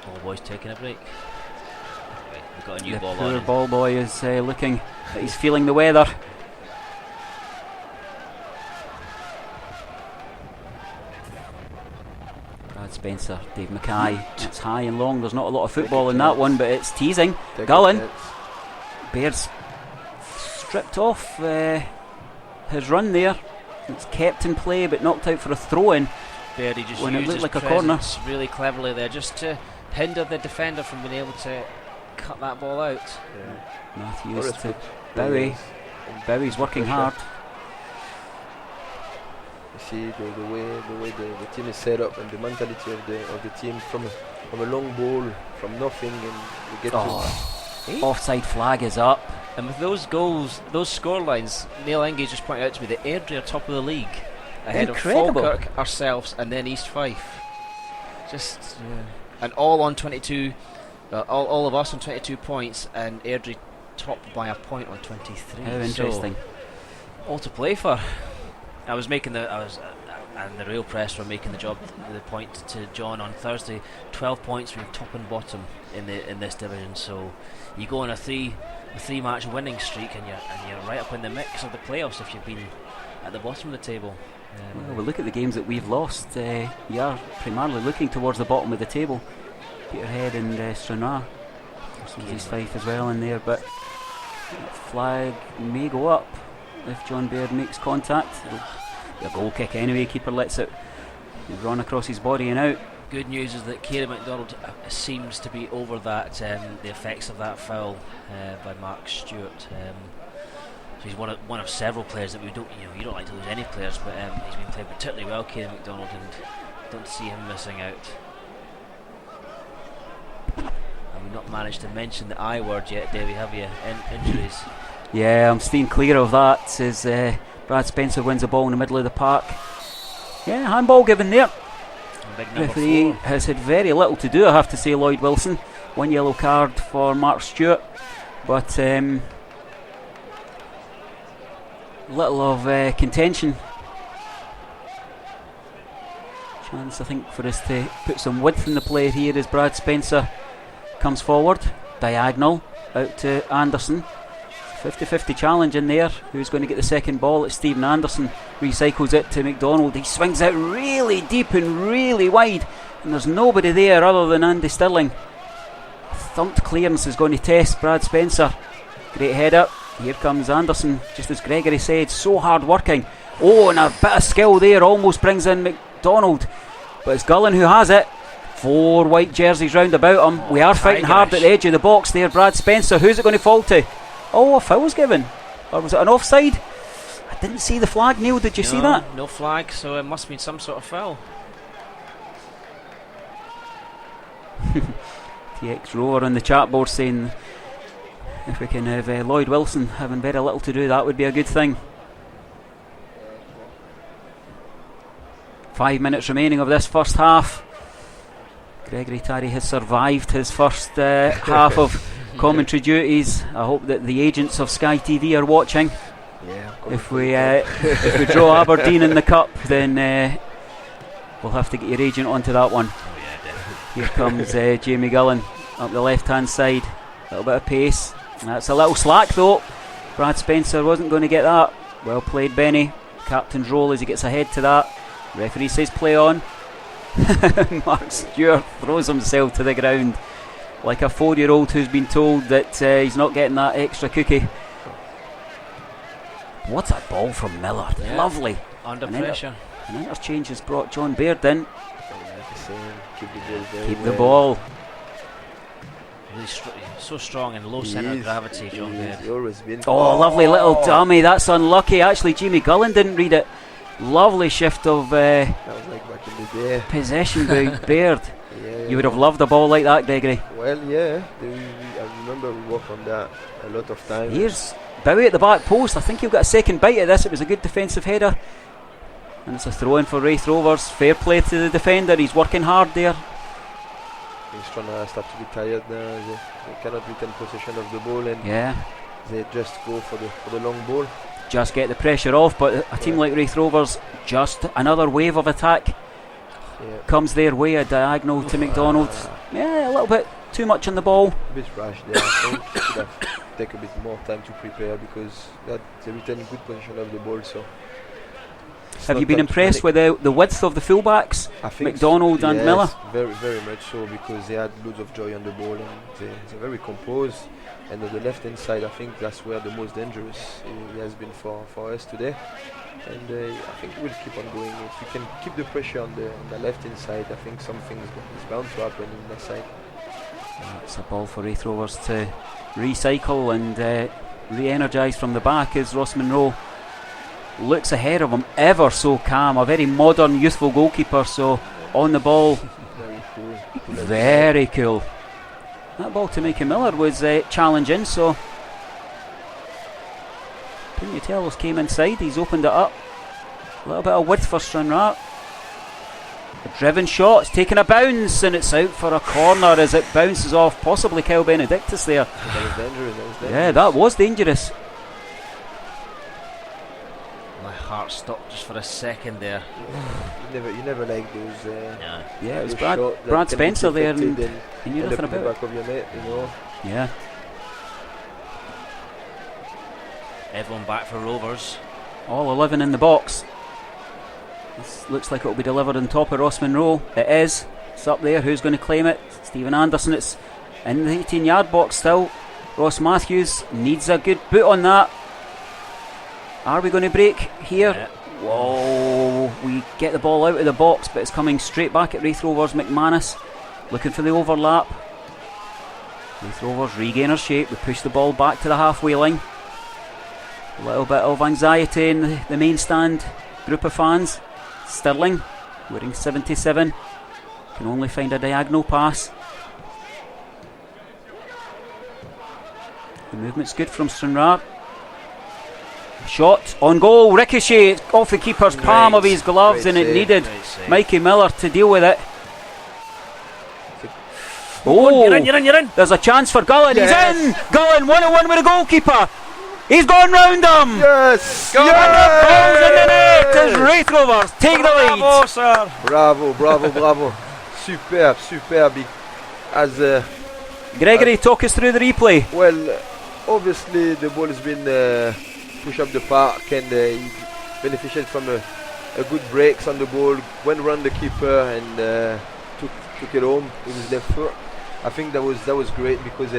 Ball boy's taking a break. Right, we've got a new The ball poor on. ball boy is looking that he's feeling the weather. Brad Spencer, Dave Mackay. It's high and long. There's not a lot of football in that one, but it's teasing. Gullen. Bears stripped off his run there. It's kept in play, but knocked out for a throw-in. Beardy just when it used looked his like a corner. really cleverly there, just to hinder the defender from being able to cut that ball out. Matthews to Bowie. Bowie's working hard. You see the way the team is set up, and the mentality of the team from a long ball from nothing, and we get to offside flag is up. And with those goals, those score lines, Neil Engage just pointed out to me that Airdrie are top of the league, ahead Incredible. of Falkirk, ourselves, and then East Fife. And all on 22. All of us on 22 points, and Airdrie topped by a point on 23. How interesting. So, all to play for. And the Rail Press were making the point to John on Thursday. 12 points from top and bottom in this division. So you go on a three match winning streak, and you're right up in the mix of the playoffs if you've been at the bottom of the table. Well, we look at the games that we've lost. We are primarily looking towards the bottom of the table. Peterhead and Stranraer. There's East Fife as well in there, but flag may go up if John Baird makes contact. A goal kick anyway. Keeper lets it run across his body and out. Good news is that Kieran MacDonald seems to be over that the effects of that foul by Mark Stewart. So he's one of several players that we don't, you don't like to lose any players, but he's been playing particularly well, Kieran MacDonald, and don't see him missing out. And we've not managed to mention the I word yet, Davey, have you? Injuries. Yeah, I'm staying clear of that as Brad Spencer wins the ball in the middle of the park. Yeah, handball given there. Referee has had very little to do, I have to say, Lloyd Wilson. 1 yellow card for Mark Stewart, but little of contention. Chance, I think, for us to put some width in the play here as Brad Spencer comes forward. Diagonal out to Anderson. 50-50 challenge in there. Who's going to get the second ball? It's Stephen Anderson. Recycles it to MacDonald. He swings out really deep and really wide, and there's nobody there other than Andy Stirling. Thumped clearance is going to test Brad Spencer. Great header. Here comes Anderson, just as Gregory said, so hard working. Oh, and a bit of skill there, almost brings in MacDonald, but it's Gullen who has it. 4 white jerseys round about him. We are fighting hard at the edge of the box there. Brad Spencer, who's it going to fall to? Oh, a foul was given, or was it an offside? I didn't see the flag. Neil, did you see that? No flag, so it must have been some sort of foul. TX Rover on the chat board saying if we can have Lloyd Wilson having very little to do, that would be a good thing. 5 minutes remaining of this first half. Gregory Tarry has survived his first half of commentary duties. I hope that the agents of Sky TV are watching. Yeah. If we draw Aberdeen in the cup, then we'll have to get your agent onto that one. Oh yeah, definitely. Here comes Jamie Gullen up the left hand side. A little bit of pace. That's a little slack though. Brad Spencer wasn't going to get that. Well played, Benny. Captain's role as he gets ahead to that. Referee says play on. Mark Stewart throws himself to the ground like a 4-year-old who's been told that he's not getting that extra cookie. What a ball from Miller. Yeah. Lovely. Under pressure. An interchange has brought John Baird in. Keep the ball. Really so strong and low centre of gravity, John Baird. Oh, lovely little dummy. That's unlucky. Actually, Jamie Gullen didn't read it. Lovely shift of that was like back in the day. Possession by Baird. Yeah, You would have loved a ball like that, Gregory. Well, yeah. I remember we worked on that a lot of times. Here's Bowie at the back post. I think he'll get a second bite at this. It was a good defensive header. And it's a throw-in for Raith Rovers. Fair play to the defender. He's working hard there. He's trying to start to be tired now. They cannot retain possession of the ball, and they just go for the long ball. Just get the pressure off, but a team like Raith Rovers, just another wave of attack comes their way. A diagonal to MacDonald. Yeah, a little bit too much on the ball. A bit rash there. I think should have take a bit more time to prepare, because they retain good position of the ball. So have you been impressed with the width of the fullbacks, MacDonald and Miller? Very, very much so, because they had loads of joy on the ball, and they're very composed. And on the left hand side, I think that's where the most dangerous he has been for us today. And I think we'll keep on going. If we can keep the pressure on the left hand side, I think something is bound to happen in that side. It's a ball for Raith Rovers to recycle and re-energise from the back as Ross Monroe looks ahead of him, ever so calm. A very modern, youthful goalkeeper. So on the ball, Very cool. very cool. That ball to Mickey Miller was challenging, so Pignatellos came inside, he's opened it up. A little bit of width for Stranraer. A driven shot, it's taken a bounce, and it's out for a corner as it bounces off possibly Kyle Benedictus there. That was dangerous. Yeah, that was dangerous. My heart stopped just for a second there. You never like those. Yeah, it was those Brad Spencer there, and you knew end nothing up in the about back of your net, you know. it. Yeah. Everyone back for Rovers. All 11 in the box. This looks like it will be delivered on top of Ross Monroe. It is. It's up there. Who's going to claim it? Stephen Anderson. It's in the 18-yard box still. Ross Matthews needs a good boot on that. Are we going to break here? Whoa, we get the ball out of the box, but it's coming straight back at Raith Rovers. McManus looking for the overlap. Raith Rovers regain our shape. We push the ball back to the halfway line. A little bit of anxiety in the main stand group of fans. Stirling, wearing 77, can only find a diagonal pass. The movement's good from Stranraer. Shot on goal, ricochet off the keeper's palm of his gloves, and it needed Mikey Miller to deal with it. Oh, you're in. There's a chance for Gullen. Yes. He's in. Gullen 1-on-1 with the goalkeeper. He's gone round him. Yes! Balls in the net as Raith Rovers take the lead. Bravo, sir. Bravo. Superb. As Gregory, talk us through the replay. well, obviously the ball has been pushed up the park, and he benefited from a good breaks on the ball, went around the keeper and took it home with his left foot. I think that was great because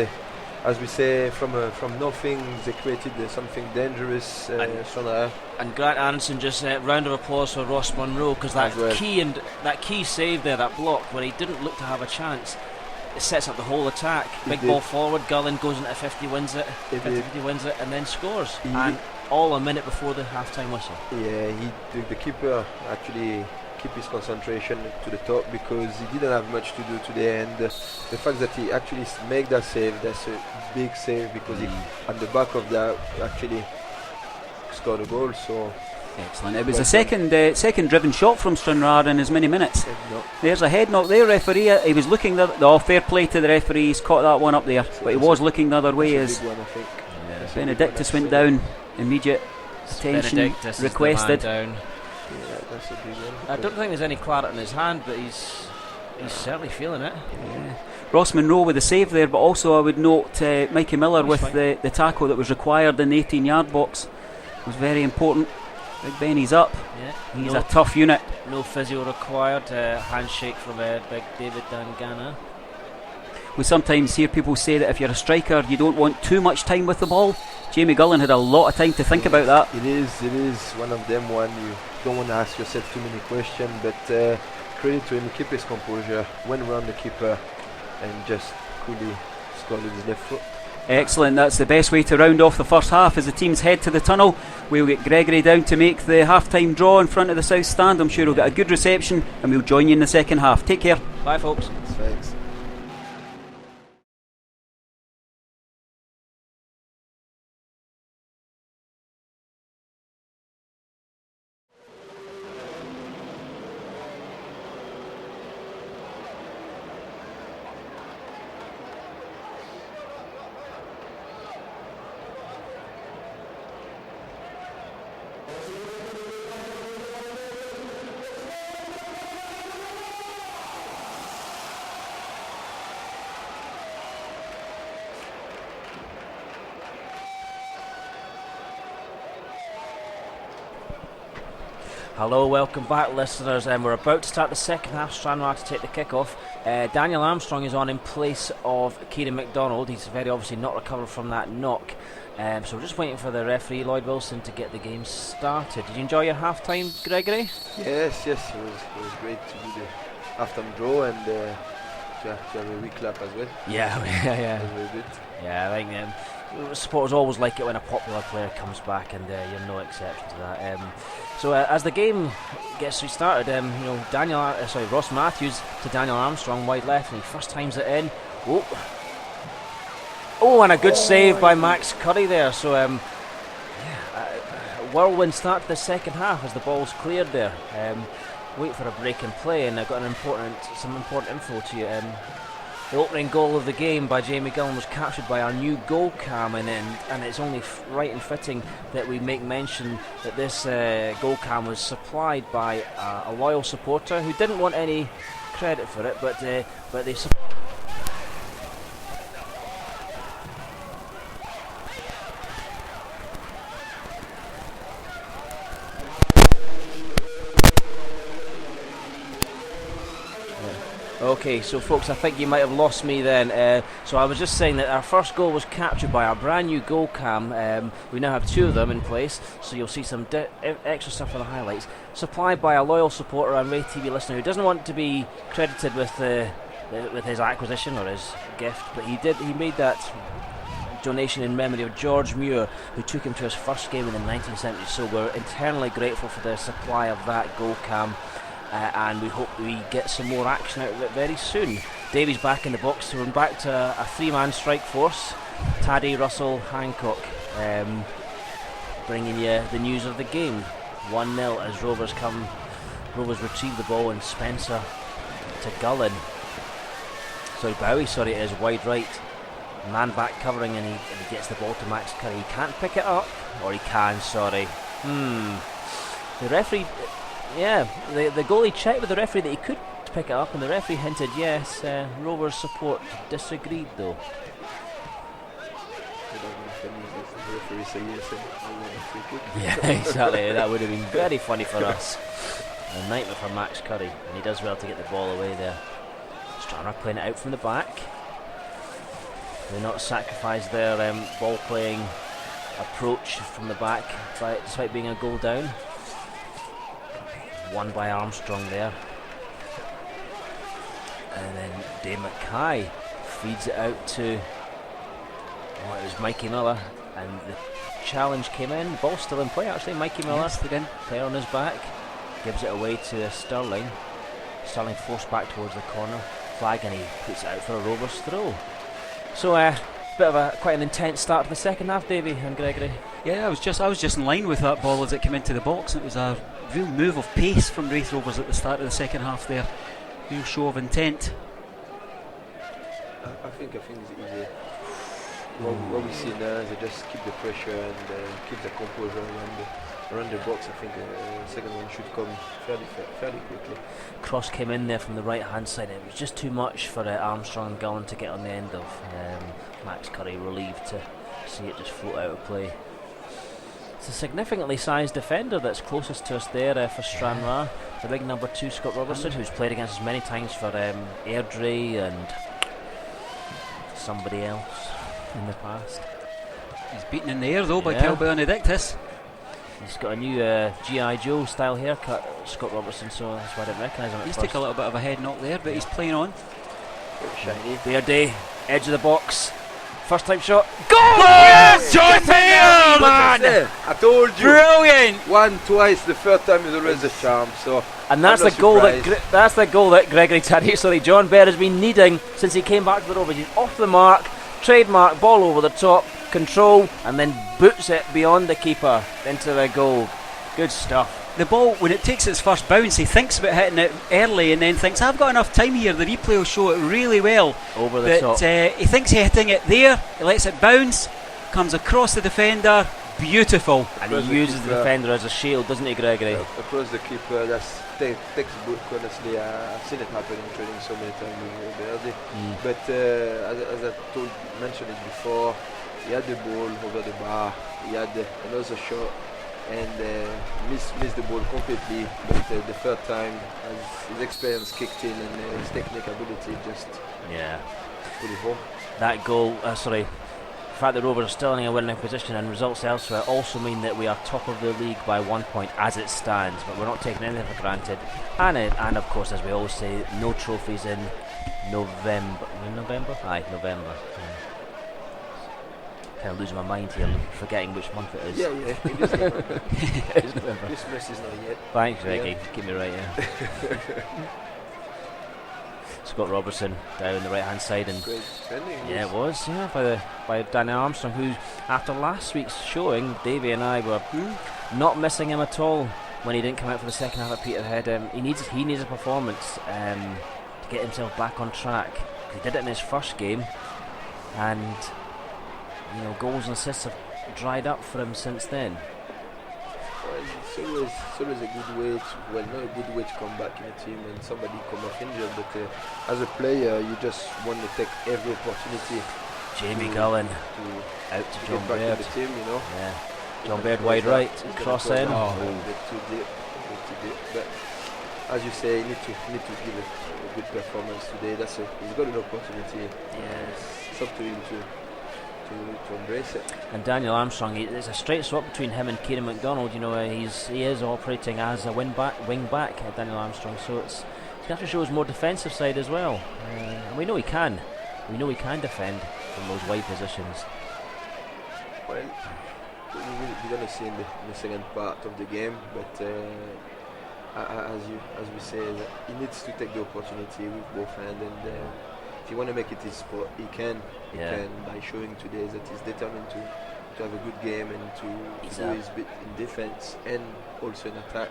as we say, from nothing they created something dangerous. And Grant Anderson, just a round of applause for Ross Munro, because that key save there, that block where he didn't look to have a chance, it sets up the whole attack. Big ball forward, Gullen goes into 50, wins it, and then scores. And all a minute before the half-time whistle. Yeah, the keeper actually keep his concentration to the top because he didn't have much to do today, and the fact that he actually make that save, that's a big save because he at the back of that actually scored a goal. So excellent. It was a second driven shot from Stranraer in as many minutes. There's a head knock there, referee. He was looking fair play to the referee. He's caught that one up there, but he was looking the other way as Benedictus went down. Immediate attention requested. That's a big one. I don't think there's any claret in his hand, but he's certainly feeling it. Yeah. Ross Munro with the save there, but also I would note Mikey Miller with the tackle that was required in the 18-yard box was very important. Big Benny's up. Yeah. He's a tough unit. No physio required. Handshake from Big David Dangana. We sometimes hear people say that if you're a striker you don't want too much time with the ball. Jamie Gullen had a lot of time to think about that. It is one of them one you don't want to ask yourself too many questions, but credit to him, keep his composure, went around the keeper and just coolly scored with his left foot. Excellent, that's the best way to round off the first half as the teams head to the tunnel. We'll get Gregory down to make the half-time draw in front of the south stand. I'm sure he'll get a good reception and we'll join you in the second half. Take care. Bye folks. Thanks. Hello, welcome back listeners, and we're about to start the second half. Stranraer to take the kick-off. Daniel Armstrong is on in place of Kieran MacDonald. He's very obviously not recovered from that knock, so we're just waiting for the referee Lloyd Wilson to get the game started. Did you enjoy your half-time, Gregory? Yes, it was great to do the half-time draw and to have a reclap as well. Yeah. It was very good. Yeah, I think supporters always like it when a popular player comes back, and you're no exception to that. So as the game gets restarted, Ross Matthews to Daniel Armstrong, wide left, and he first times it in. And a good save by Max Curry there. So a whirlwind start to the second half as the ball's cleared there. Wait for a break in play, and I've got some important info to you. The opening goal of the game by Jamie Gullen was captured by our new goal cam, and it's only right and fitting that we make mention that this goal cam was supplied by a loyal supporter who didn't want any credit for it, but they Okay, so folks, I think you might have lost me then. So I was just saying that our first goal was captured by our brand new goal cam. We now have 2 of them in place, so you'll see some extra stuff for the highlights. Supplied by a loyal supporter and Raith TV listener who doesn't want to be credited with his acquisition or his gift, but he made that donation in memory of George Muir, who took him to his first game in the 1970s. So we're eternally grateful for the supply of that goal cam. And we hope we get some more action out of it very soon. Davy's back in the box, so we're back to a 3-man strike force. Taddy, Russell, Hancock, bringing you the news of the game. 1-0 as Rovers retrieve the ball, and Spencer to Gullen. Bowie, it is wide right. Man back covering, and he gets the ball to Max Curry. He can't pick it up, or he can, The referee... Yeah, the goalie checked with the referee that he could pick it up, and the referee hinted yes. Rovers support disagreed though. Yeah, exactly. That would have been very funny for us. A nightmare for Max Curry, and he does well to get the ball away there. Stranraer playing it out from the back. They not sacrifice their ball playing approach from the back, despite being a goal down. Won by Armstrong there, and then Dave Mackay feeds it out to it was Mikey Miller, and the challenge came in. Ball still in play actually. Mikey Miller, player on his back, gives it away to Sterling. Sterling forced back towards the corner flag, and he puts it out for a Rovers throw. So bit of quite an intense start to the second half, Davey and Gregory. Yeah, I was just in line with that ball as it came into the box. It was a real move of pace from Raith Rovers at the start of the second half there. Real show of intent. I think it's easy. What we see now is they just keep the pressure and keep the composure around the box. I think the second one should come fairly quickly. Cross came in there from the right hand side. It was just too much for Armstrong and Gullen to get on the end of. Max Curry relieved to see it just float out of play. It's a significantly sized defender that's closest to us there for Stranraer. The big number 2, Scott Robertson, who's played against us many times for Airdrie and somebody else in the past. He's beaten in the air though by Kel Benedictus. He's got a new G.I. Joe style haircut, Scott Robertson, so that's why I didn't recognise him at He's first. took a little bit of a head knock there, but he's playing on. Shiny. Beardy, edge of the box. First time shot. Goal! Yes! John Beard, man! I told you. Brilliant! One, twice. The third time is always a charm. So, and that's the goal that Gregory Taddy, John Beard has been needing since he came back to the Rovers. He's off the mark, trademark ball over the top, control, and then boots it beyond the keeper into the goal. Good stuff. The ball, when it takes its first bounce, he thinks about hitting it early and then thinks, I've got enough time here. The replay will show it really well. Over the top. He thinks he's hitting it there. He lets it bounce, comes across the defender. Beautiful. And he uses the defender as a shield, doesn't he, Gregory? Across the keeper, that's textbook, honestly. I've seen it happen in training so many times with Verdi. But as I mentioned it before, he had the ball over the bar. He had another shot and missed the ball completely. But the third time, as his experience kicked in and his technical ability just put it home. That goal, the fact that Rovers are still in a winning position and results elsewhere also mean that we are top of the league by 1 point as it stands, but we're not taking anything for granted. And of course, as we always say, no trophies in November. November. Kind of losing my mind here, forgetting which month it is. Yeah, it is November. It is November. Christmas is not yet. Thanks, Reggie. Keep me right here. Scott Robertson down the right hand side, and great defending. Yeah, it was. By Danny Armstrong, who after last week's showing, Davey and I were not missing him at all when he didn't come out for the second half at Peterhead. He needs a performance to get himself back on track. He did it in his first game, and goals and assists have dried up for him since then. Well, it's always a good way not a good way to come back in a team when somebody come off injured, but as a player you just want to take every opportunity. Jamie Gullen out to John Baird Baird. The team, Yeah. John Baird wide right, cross in. Too deep. But as you say, he need to give a good performance today. He's got an opportunity. It's up to him to embrace it. And Daniel Armstrong, there's a straight swap between him and Kieran MacDonald. You know, he is operating as a wing back, Daniel Armstrong. So he's going to show his more defensive side as well. And we know he can. We know he can defend from those wide positions. Well, we're going to see in the second part of the game, but as we say, he needs to take the opportunity with both hands, and if he want to make it his sport, he can. He can, by showing today that he's determined to have a good game and to do his bit in defence and also in attack.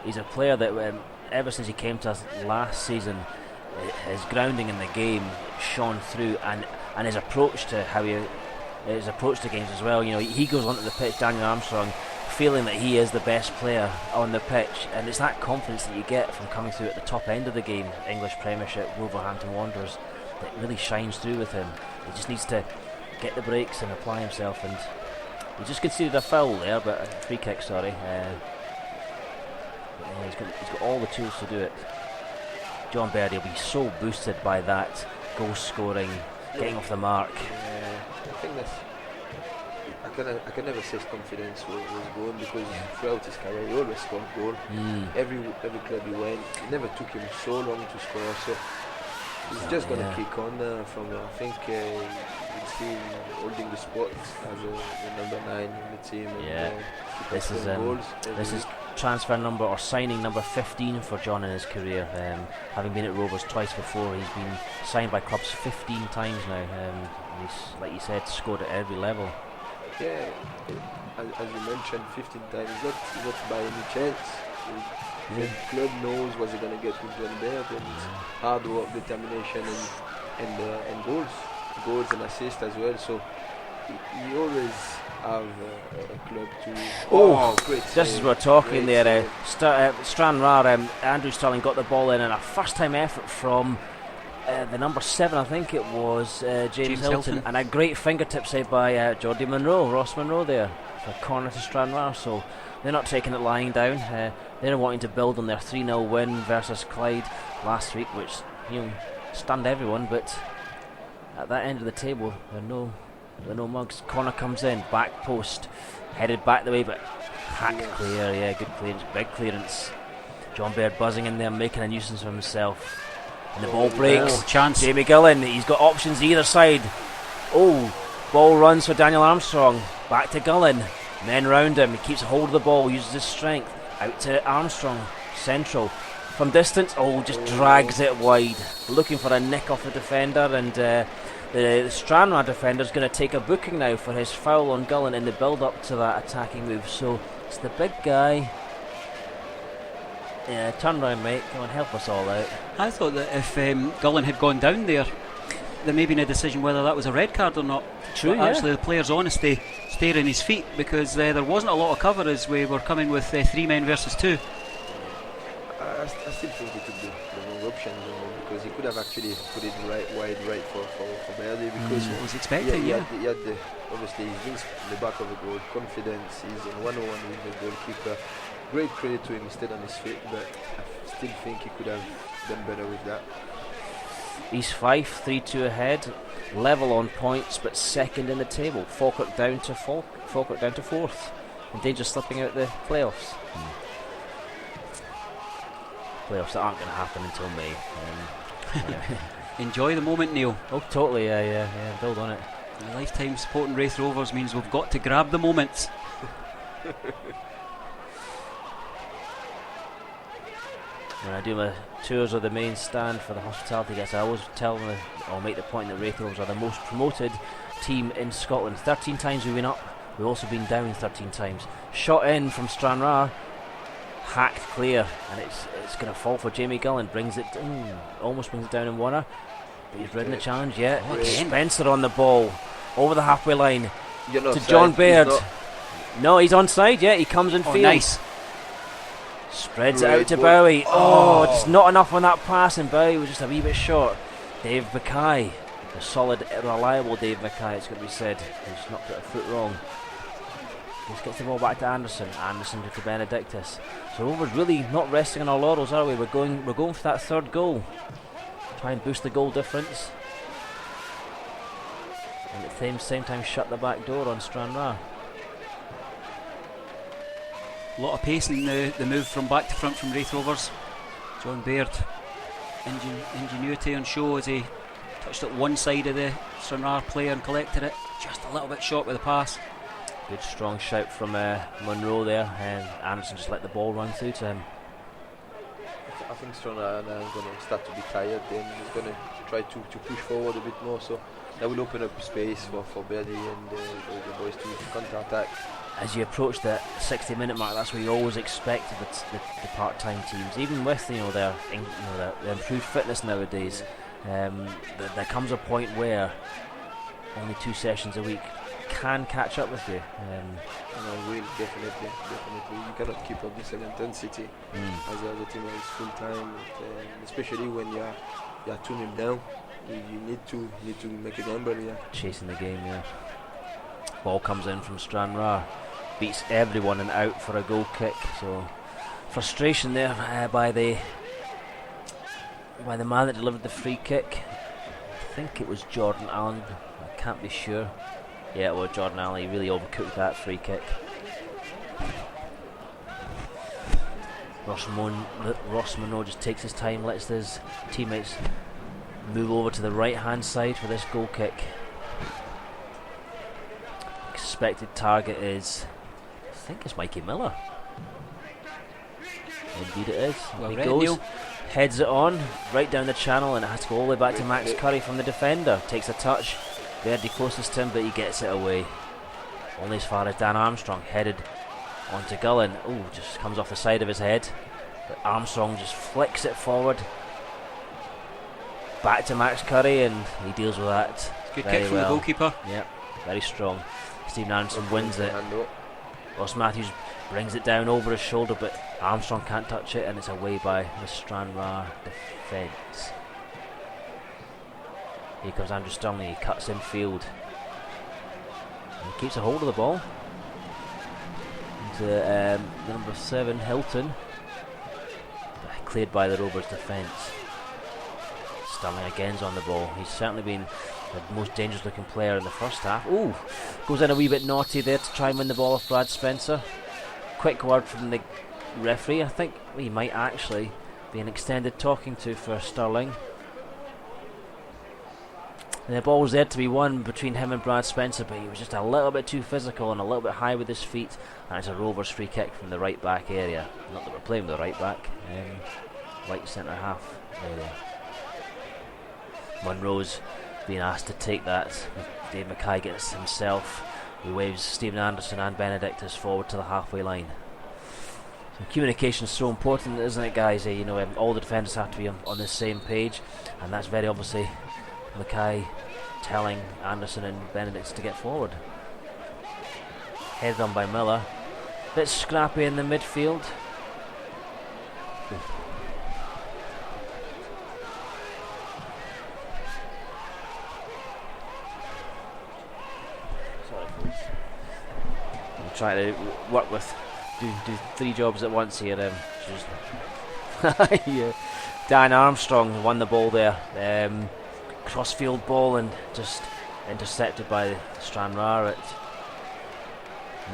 He's a player that ever since he came to us last season, his grounding in the game shone through, and his approach to his approach to games as well. You know, he goes onto the pitch, Daniel Armstrong, feeling that he is the best player on the pitch, and it's that confidence that you get from coming through at the top end of the game, English Premiership, Wolverhampton Wanderers, that really shines through with him. He just needs to get the breaks and apply himself, and he just conceded a foul there, but a free kick, sorry. He's got all the tools to do it. John Baird will be so boosted by that goal scoring, getting off the mark. I think that's. I can never say his confidence was gone, because throughout his career he always scored goal. Every club he went, it never took him so long to score. So he's just going to kick on from. I think you'd see him holding the spot as the number 9 in the team. And, this is transfer number or signing number 15 for John in his career. Having been at Rovers twice before, he's been signed by clubs 15 times now. He's, like you said, scored at every level. Yeah, as you mentioned, 15 times. It's not by any chance. The club knows what they're going to get with John Baird, and hard work, determination, and goals and assists as well. So he always have a club to. Great! Just as we're talking there, Stranraer, Andrew Sterling got the ball in, and a first-time effort from the number 7, I think it was James Hilton, and a great fingertip save by Ross Monroe there for corner to Stranraer. So they're not taking it lying down. They're wanting to build on their 3-0 win versus Clyde last week, which stunned everyone. But at that end of the table, there are no mugs. Corner comes in, back post, headed back the way, but hacked clear. Yeah, good clearance, big clearance. John Baird buzzing in there, making a nuisance of himself. And the ball breaks. Chance. Jamie Gillen, he's got options either side. Ball runs for Daniel Armstrong. Back to Gillen. Men round him. He keeps hold of the ball, uses his strength. Out to Armstrong. Central. From distance, just drags it wide. Looking for a nick off the defender, and the Stranraer defender is going to take a booking now for his foul on Gillen in the build up to that attacking move. So it's the big guy. Yeah, turn round, mate. Come on, help us all out. I thought that if Gullen had gone down there may be a decision whether that was a red card or not. True, but actually the player's honesty stayed on his feet, because there wasn't a lot of cover as we were coming with 3 men versus 2. I still think he took the wrong option, because he could have actually put it wide right for Baird, because what was expecting. He had obviously he's in the back of the goal, confidence, he's in 1-on-1 with the goalkeeper. Great credit to him, he stayed on his feet, but I still think he could have done better with that. East Fife 3-2 ahead, level on points, but second in the table. Falkirk down to 4th, in danger of slipping out the playoffs. Playoffs that aren't going to happen until May. Enjoy the moment, Neil. Oh, totally, yeah, build on it. A lifetime supporting Raith Rovers means we've got to grab the moments. When I do my tours of the main stand for the hospitality guests, I always make the point that Raith Rovers are the most promoted team in Scotland. 13 times we've been up, we've also been down 13 times. Shot in from Stranraer, hacked clear, and it's going to fall for Jamie Gillen. Almost brings it down in Warner, but he's ridden the challenge yet. Spencer on the ball, over the halfway line to John Baird. No, he's onside, he comes in field. Nice. Spreads it out to Bowie. Just not enough on that pass, and Bowie was just a wee bit short. Dave Mackay, the solid, reliable Dave Mackay, it's going to be said. He's knocked it a foot wrong. Just gets the ball back to Anderson. Anderson to Benedictus. So Rovers really not resting on our laurels, are we? We're going for that third goal. Try and boost the goal difference. And at the same time shut the back door on Stranraer. A lot of pace in the move from back to front from Raith Rovers. John Baird, ingenuity on show as he touched it one side of the Stranraer player and collected it. Just a little bit short with the pass. Good strong shout from Munro there, and Anderson just let the ball run through to him. I think Stranraer now is going to start to be tired, then he's going to try to push forward a bit more, so that will open up space for Birdie and the boys to counter-attack. As you approach the 60-minute mark, that's where you always expect the part-time teams, even with their improved fitness nowadays. There comes a point where only 2 sessions a week can catch up with you. Will definitely. You cannot keep up this intensity as a team that is full time, especially when you are 2-0 down. You need to make a gamble. Yeah. Chasing the game. Yeah. Ball comes in from Stranraer, beats everyone and out for a goal kick. So frustration there by the man that delivered the free kick. I think it was Jordan Allen. I can't be sure. Yeah, well, Jordan Allen, he really overcooked that free kick. Ross Monroe just takes his time, lets his teammates move over to the right hand side for this goal kick. Expected target is, I think it's Mikey Miller. Indeed it is. Well, he goes, heads it on, right down the channel, and it has to go all the way back to Max Curry from the defender. Takes a touch. Verdi closest to him, but he gets it away. Only as far as Dan Armstrong, headed onto Gullen. Ooh, just comes off the side of his head. But Armstrong just flicks it forward. Back to Max Curry, and he deals with that. Good kick from the goalkeeper. Yep, very strong. Stephen Anderson wins it. Ross Matthews brings it down over his shoulder, but Armstrong can't touch it, and it's away by the Stranraer defence. Here comes Andrew Stirling, he cuts in field. And he keeps a hold of the ball. Into the number 7, Hilton. Cleared by the Rovers defence. Stirling again's on the ball. He's certainly been the most dangerous looking player in the first half. Ooh, goes in a wee bit naughty there to try and win the ball off Brad Spencer. Quick word from the referee. I think he might actually be an extended talking to for Stirling. And the ball was there to be won between him and Brad Spencer, but he was just a little bit too physical and a little bit high with his feet. And it's a Rovers free kick from the right back area. Not that we're playing with the right back, right centre half area. Munro's being asked to take that. Dave Mackay gets himself. He waves Stephen Anderson and Benedictus forward to the halfway line. So communication is so important, isn't it, guys? All the defenders have to be on the same page, and that's very obviously Mackay telling Anderson and Benedictus to get forward. Headed on by Miller. Bit scrappy in the midfield. Sorry, folks. I'm trying to work with do 3 jobs at once here. Yeah. Dan Armstrong won the ball there. Crossfield ball and just intercepted by Stranraer at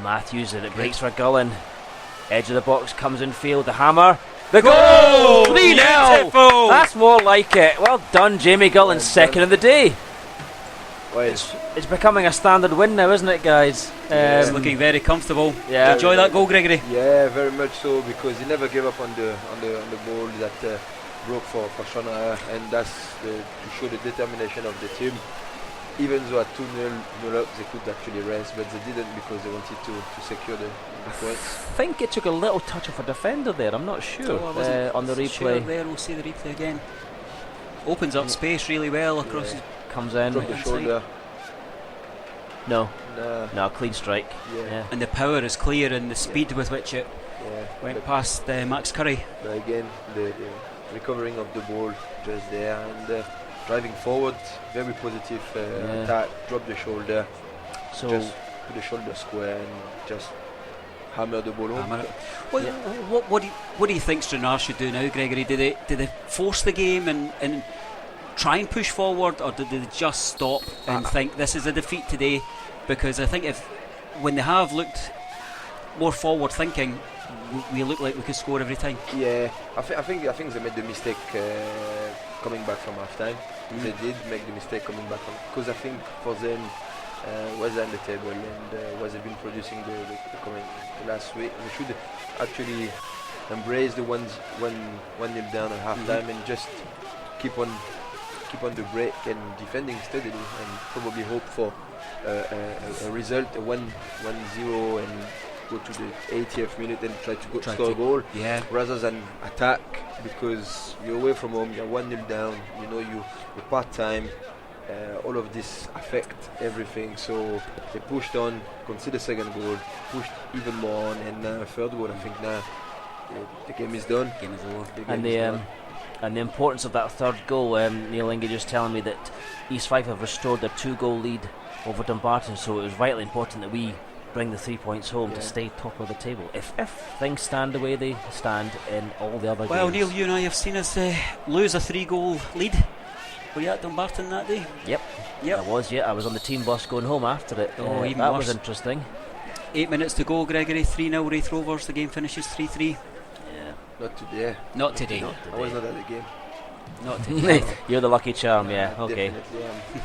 Matthews, and it breaks for Gullen. Edge of the box, comes in field, the hammer, the goal! 3-0! That's more like it. Well done, Jamie Gullen, second of the day. It's becoming a standard win now, isn't it, guys? It's looking very comfortable. Yeah. Enjoy that goal, Gregory. Yeah, very much so, because he never gave up on the ball that broke for Stranraer, and that's to show the determination of the team. Even though at 2-0 up, they could actually rest, but they didn't because they wanted to secure the points. I think it took a little touch of a defender there, I'm not sure, on the replay. Sure there, we'll see the replay again. Opens up space really well across his... Comes in. Drop the shoulder. No, clean strike. Yeah. And the power is clear, and the speed with which it went past Max Curry. But again, the recovering of the ball just there, and driving forward, very positive attack, drop the shoulder, so just put the shoulder square and just hammer the ball home. What do you think Stranraer should do now, Gregory? Do they force the game and try and push forward, or do they just stop and think this is a defeat today? Because I think when they have looked more forward thinking, we look like we could score every time. Yeah, I think they made the mistake coming back from half time. They did make the mistake coming back because I think for them was on the table and was been producing the last week. We should actually embrace the 1-0 down at half time and just keep on the break and defending steadily and probably hope for a result, a 1-0, and go to the 80th minute and try to score a goal, rather than attack, because you're away from home, you're 1-0 down, you part-time, all of this affect everything. So they pushed on, conceded second goal, pushed even more on, and third goal. I think now the game is done. Game is over. And the importance of that third goal, Neil Inge just telling me that East Fife have restored their 2-goal lead over Dumbarton, so it was vitally important that we bring the 3 points home to stay top of the table. If things stand the way they stand in all the other games. Well, Neil, you and I have seen us lose a 3-goal lead. Were you at Dumbarton that day? Yep. I was. I was on the team bus going home after it. Even that worse. Was interesting. 8 minutes to go, Gregory. 3-0 Raith Rovers. The game finishes 3-3. Yeah. Not today. I was not at the game. Not today. You're the lucky charm. Yeah. Okay. Definitely.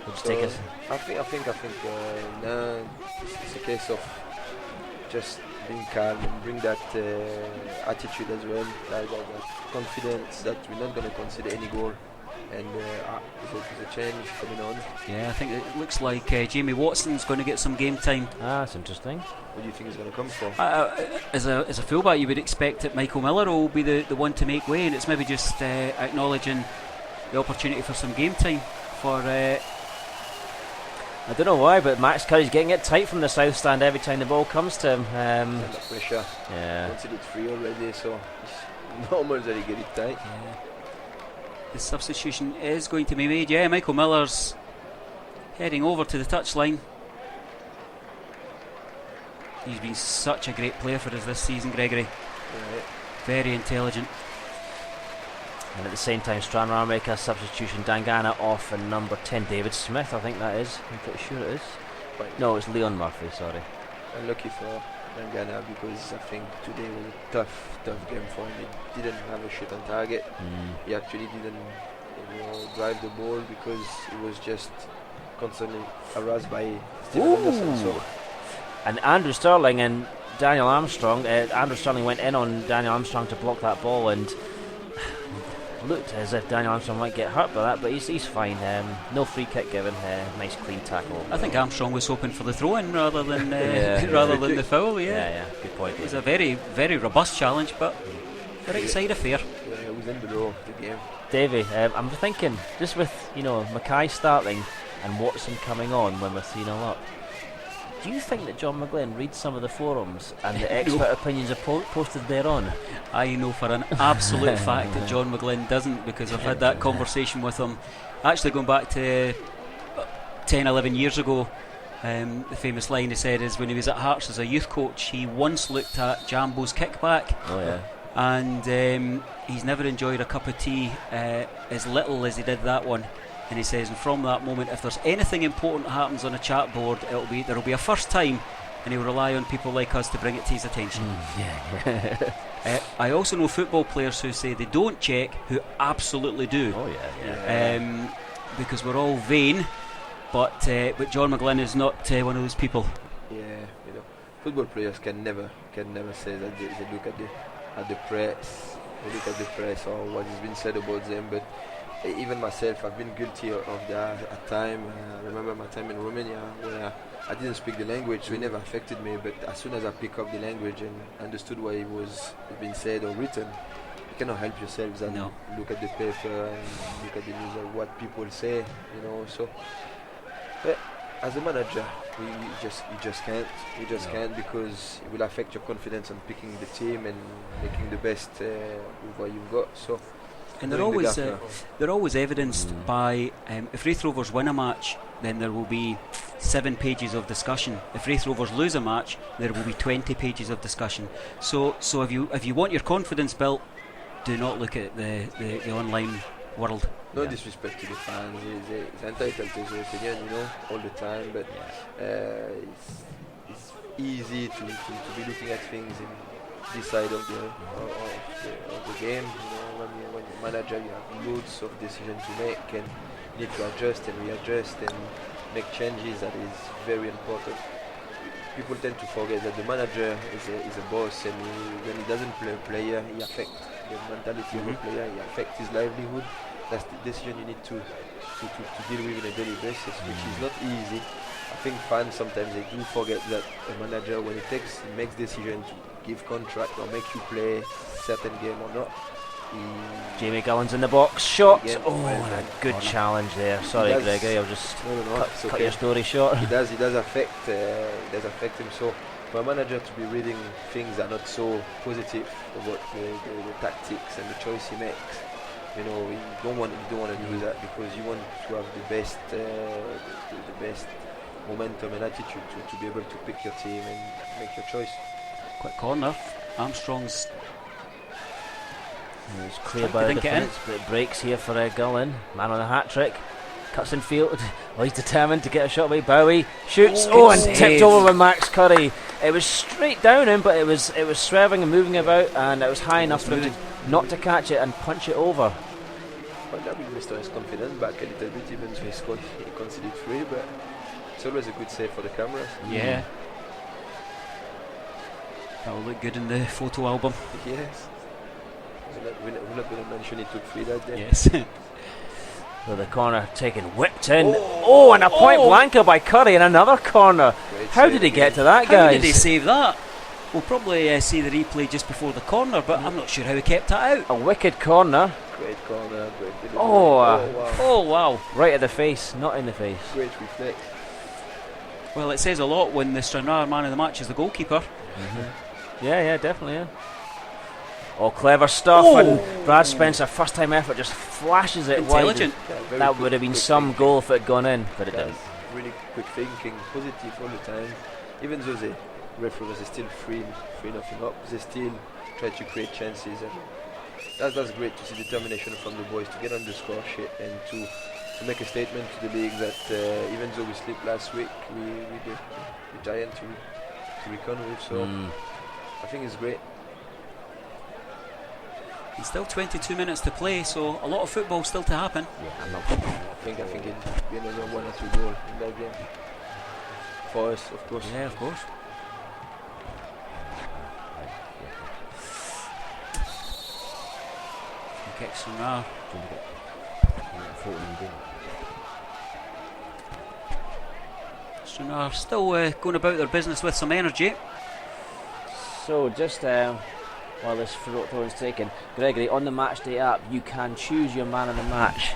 So take us. I think now it's a case of just being calm and bring that attitude as well, that confidence that we're not going to concede any goal, and there's a change coming on. Yeah, I think it looks like Jamie Watson's going to get some game time. That's interesting. What do you think is going to come from? As a fullback, you would expect that Michael Miller will be the one to make way, and it's maybe just acknowledging the opportunity for some game time for. I don't know why, but Max Curry's getting it tight from the south stand every time the ball comes to him. Under pressure. Yeah. Considered 3 already, so it's normal that he get it tight. Yeah. The substitution is going to be made. Yeah, Michael Miller's heading over to the touchline. He's been such a great player for us this season, Gregory. Right. Very intelligent. And at the same time, Stranraer make a substitution. Dangana off, and number 10, David Smith, I think that is. I'm pretty sure it is. Right. No, it's Leon Murphy, sorry. Unlucky for Dangana, because I think today was a tough game for him. He didn't have a shot on target. He actually didn't drive the ball because he was just constantly harassed by Stephen Anderson. So. And Andrew Sterling and Daniel Armstrong. Andrew Sterling went in on Daniel Armstrong to block that ball, and looked as if Daniel Armstrong might get hurt by that, but he's fine. No free kick given. Nice clean tackle. I think Armstrong was hoping for the throw-in rather than the foul. Yeah, good point. It was a very, very robust challenge, but the right side affair. Yeah, it was in the row of the game. Davey, I'm thinking, just with Mackay starting and Watson coming on when we're 3-0 up, do you think that John McGlynn reads some of the forums and the expert opinions are posted thereon? I know for an absolute fact that John McGlynn doesn't, because I've had that conversation with him, actually going back to 10-11 years ago. The famous line he said is when he was at Hearts as a youth coach, he once looked at Jambo's kickback. Oh yeah. And he's never enjoyed a cup of tea as little as he did that one. And he says, and from that moment, if there's anything important that happens on a chat board, there'll be a first time, and he'll rely on people like us to bring it to his attention. I also know football players who say they don't check, who absolutely do. Oh yeah. Because we're all vain, but John McGlynn is not one of those people. Yeah, football players can never say that they look at the press, or what has been said about them, but. Even myself, I've been guilty of that at time. I remember my time in Romania where I didn't speak the language, so it never affected me. But as soon as I pick up the language and understood what it was being said or written, you cannot help yourselves and look at the paper and look at the news of what people say. So but as a manager, you just can't. You just can't, because it will affect your confidence on picking the team and making the best with what you've got. So. And they're always evidenced by if Raith Rovers win a match, then there will be 7 pages of discussion. If Raith Rovers lose a match, there will be 20 pages of discussion. So if you want your confidence built, do not look at the online world. No disrespect to the fans, he's entitled to his opinion, all the time, but it's easy to be looking at things in this side of the game. When you're manager, you have loads of decisions to make, and you need to adjust and readjust and make changes. That is very important. People tend to forget that the manager is a boss, and when he doesn't play a player, he affects the mentality of the player, he affects his livelihood. That's the decision you need to deal with on a daily basis, which is not easy. I think fans sometimes they do forget that a manager, when he makes decision to give contract or make you play certain game or not. Jamie Gullen's in the box, shot. Again, and a good challenge there. Sorry, Gregory, I'll just cut your story short. He does affect him. So for a manager to be reading things that are not so positive about the tactics and the choice he makes, you don't want to do that, because you want to have the best momentum and attitude to be able to pick your team and make your choice. Quick corner, Armstrong's. It was clear by the defence, but it breaks here for Gullen. Man on a hat trick, cuts in field. Well, he's determined to get a shot by Bowie. Shoots, and tipped over with Max Curry. It was straight down him, but it was swerving and moving about, and it was high enough for him not to catch it and punch it over. Well, that will restore his confidence back a little bit, even though he conceded 3, but it's always a good save for the cameras. Yeah. That will look good in the photo album. Yes. We're not going to mention he took 3 that day. Yes. So the corner taken, whipped in. And a point blanker by Curry in another corner. How did he get to that, guys? How did he save that? We'll probably see the replay just before the corner, but I'm not sure how he kept that out. A wicked corner. Great corner, great delivery. Wow. Right at the face, not in the face. Great reflex. Well, it says a lot when the Stranraer man of the match is the goalkeeper. Mm-hmm. Yeah, definitely, yeah. Clever stuff, and Brad Spencer, first time effort, just flashes it intelligent. wide. Yeah, that would have been some goal if it had gone in, but it didn't. Really quick thinking, positive all the time. Even though the Raith Rovers is still 3-0 up, they still try to create chances, and that's great to see determination from the boys to get on the score sheet and to make a statement to the league that even though we slipped last week, we're the giant to reckon with. So I think it's great. And still 22 minutes to play, so a lot of football still to happen. I think it'll be another 1 or 2 goals in that game. For us, of course. Yeah, of course. Kicks from now. Stranraer still going about their business with some energy. So just while this photo is taken, Gregory, on the Matchday app you can choose your man of the match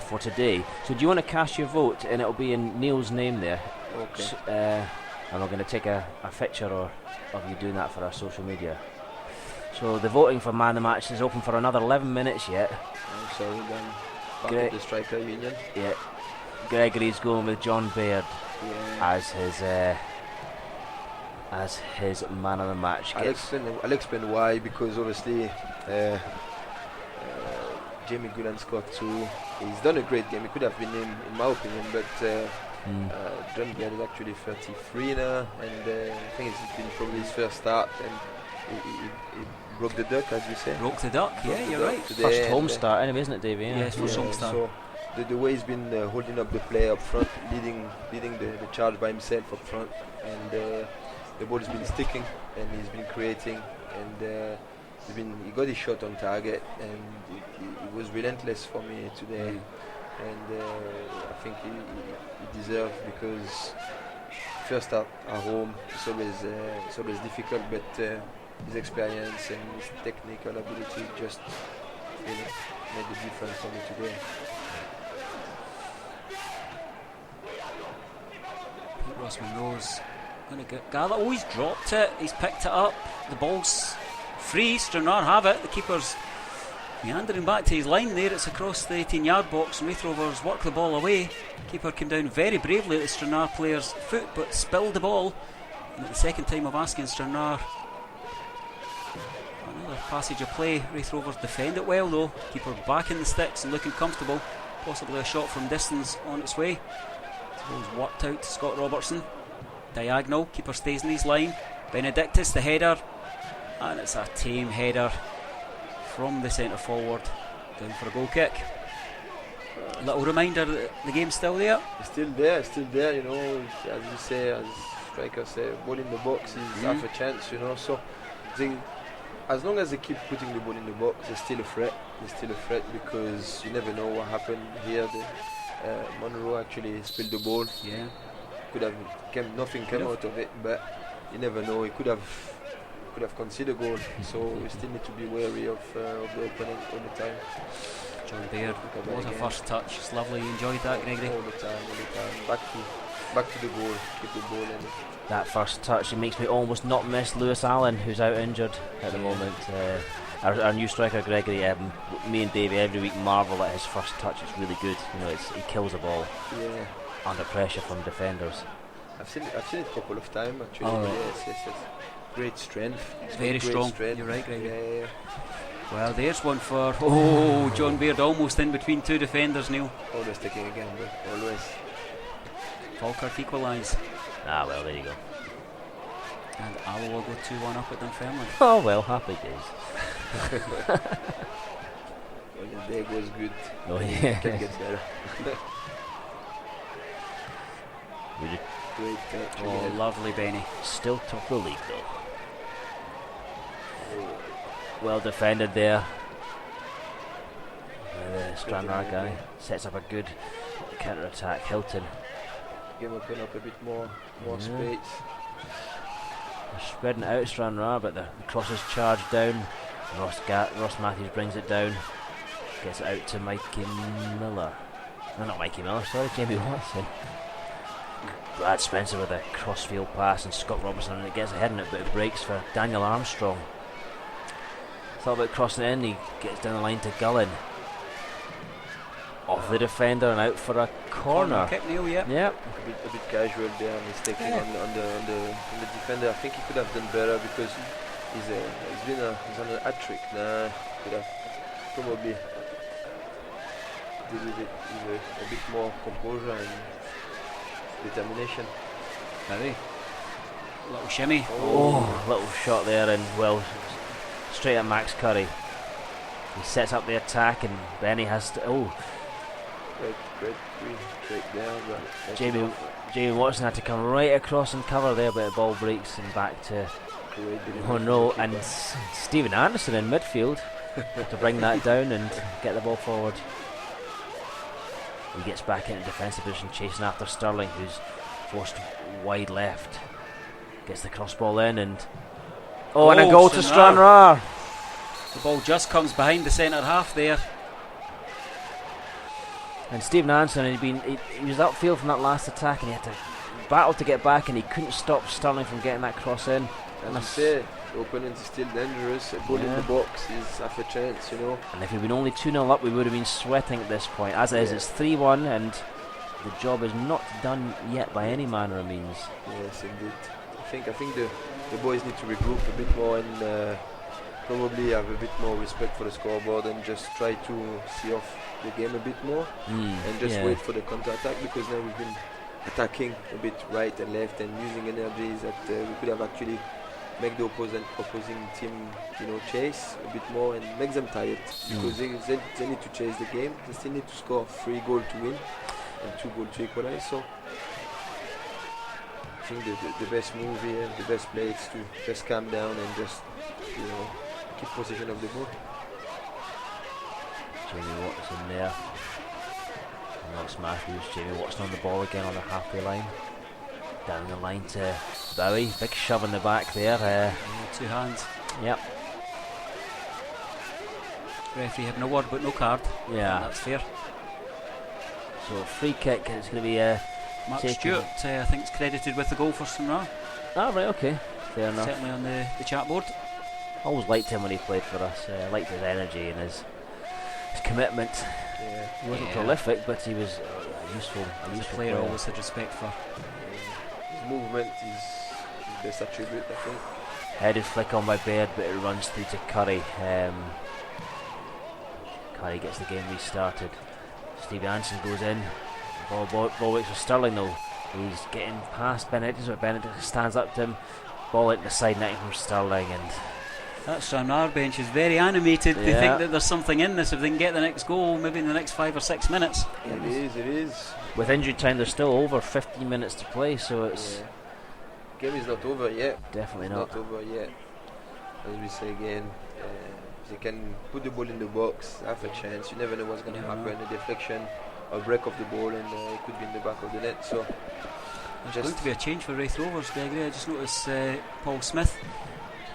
for today. So do you want to cast your vote, and it'll be in Neil's name there. Okay. And we're going to take a picture of you doing that for our social media. So the voting for man of the match is open for another 11 minutes yet. I'm sorry, then back to the striker union. Yeah. Gregory's going with John Baird as his man of the match. I'll explain why, because obviously Jamie Gullen scored 2. He's done a great game. He could have been in my opinion, but John Baird is actually 33 now, and I think it's been probably his first start, and he broke the duck, as we say. Broke the duck, you're right. First home start anyway, isn't it, Davey? Yes, first home start. So the way he's been holding up the play up front, leading the charge by himself up front, and the ball has been sticking, and he's been creating, and he got his shot on target, and he was relentless for me today, and I think he deserved, because first at home it's always difficult, but his experience and his technical ability just made the difference for me today. Ross Monroe's going to gather. He's dropped it. He's picked it up. The ball's free. Stranraer have it. The keeper's Meandering back to his line there, it's across the 18-yard box, and Raith Rovers work the ball away. Keeper came down very bravely at the Stranraer player's foot, but spilled the ball. And at the second time of asking Stranraer, another passage of play. Raith Rovers defend it well though. Keeper back in the sticks and looking comfortable. Possibly a shot from distance on its way. The ball's worked out to Scott Robertson. Diagonal, keeper stays in his line. Benedictus, the header, and it's a tame header from the centre forward down for a goal kick. Little reminder that the game's still there. It's still there, you know, as you say, as strikers say, ball in the box is half a chance, you know, so as long as they keep putting the ball in the box, they're still a threat. Because you never know what happened here. Monroe actually spilled the ball. Yeah. Nothing came out of it, but you never know. He could have conceded a goal. So we still need to be wary of the opponent all the time. John Baird, what a first touch. It's lovely. You enjoyed that, Gregory? All the time. Back to the goal. Keep the ball in. That first touch, it makes me almost not miss Lewis Allen, who's out injured at the moment. Our new striker Gregory, me and Davey every week marvel at his first touch. It's really good. You know, he kills a ball under pressure from defenders. I've seen it a couple of times actually. Oh, right. Yes. Great strength. Very strong. Strength. You're right, Gregory. Yeah. Well, there's one for John Baird, almost in between two defenders. Neil. Always taking again, but always. Falkirk equalise. Ah, well, there you go. And Allo will go 2-1 up at Dunfermline. Oh well, happy days. When the day goes good, Oh yeah. can get better. Really Great catch. Oh, lovely Benny. still top of the league though. Well defended there. The Stranraer guy sets up a good counter attack. Hilton. Game open up a bit more space. They're spreading it out Stranraer, but the cross is charged down. Ross Matthews brings it down. Gets it out to Mikey Miller. No, not Mikey Miller, sorry, Jamie Watson. Brad Spencer with a crossfield pass and Scott Robertson, and it gets ahead in it, but it breaks for Daniel Armstrong. Thought about crossing it in, he gets down the line to Gullen. Off the defender and out for a corner. Kick, Neil, yeah. Yep. A bit casual there, mistaking on the defender. I think he could have done better because he's on an hat trick. Could have probably did it with a bit more composure and determination. Maybe. Little shimmy. Oh, little shot there, and well, straight at Max Curry. He sets up the attack, and Benny has to. Great there. But Jamie Watson had to come right across and cover there, but the ball breaks and back to Monroe and Stephen Anderson in midfield to bring that down and get the ball forward. He gets back into defensive position, chasing after Sterling, who's forced wide left. Gets the cross ball in, and and a goal to Stranraer. The ball just comes behind the centre half there. And Stephen Anderson, he was upfield from that last attack, and he had to battle to get back, and he couldn't stop Sterling from getting that cross in. As you say, the opponent is still dangerous. A ball in the box is half a chance, you know. And if we'd been only 2-0 up, we would have been sweating at this point. As it is, it's 3-1, and the job is not done yet by any manner of means. Yes, indeed. I think the boys need to regroup a bit more and probably have a bit more respect for the scoreboard and just try to see off the game a bit more and just wait for the counter-attack, because now we've been attacking a bit right and left and using energies that we could have actually make the opposing team, you know, chase a bit more and make them tired, because they need to chase the game. They still need to score 3 goals to win and 2 goals to equalize. So I think the best move here, the best play is to just calm down and just, you know, keep possession of the ball. Jamie Watson there. And Ross Matthews. Jamie Watson on the ball again on the halfway line. Down the line to Bowie. Big shove in the back there. 2 hands. Yep. Referee had no word but no card. Yeah. That's fair. So free kick. It's going to be Mark taken. Stewart, I think, is credited with the goal for Stranraer. Ah, right, okay. Fair enough. Certainly on the chat board. Always liked him when he played for us. Liked his energy and his his commitment. Yeah. He wasn't prolific, but he was a useful player. Always had respect for. His movement is his best attribute, I think. Headed flick on by Baird, but it runs through to Curry. Curry gets the game restarted. Stevie Hansen goes in. Ball waits for Sterling though. He's getting past Benedictus, but Benedictus stands up to him. Ball into the side netting from Sterling, and that Stranraer bench is very animated. They think that there's something in this if they can get the next goal, maybe in the next 5 or 6 minutes. It is. With injury time, there's still over 15 minutes to play, so it's... Game is not over yet. Definitely not over yet. As we say again, if they can put the ball in the box, have a chance. You never know what's going to happen. A deflection, a break of the ball, and it could be in the back of the net. So there's going to be a change for Raith Rovers, Gregory. I just noticed Paul Smith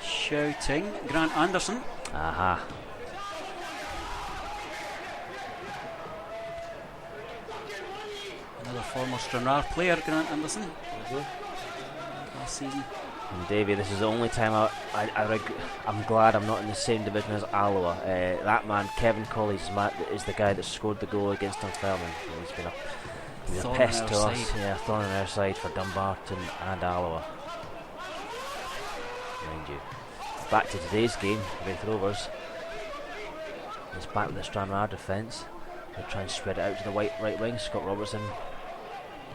shouting Grant Anderson. Aha. Another former Stranraer player, Grant Anderson. Last season. And Davey, this is the only time I'm glad I'm not in the same division as Alloa. That man, Kevin Colley, is the guy that scored the goal against Dunfermline. He's been a pest to us. Yeah, thorn on our side for Dumbarton and Alloa. Mind you. Back to today's game, Raith Rovers. He's back with the Stranraer defence. They try and spread it out to the right wing. Scott Robertson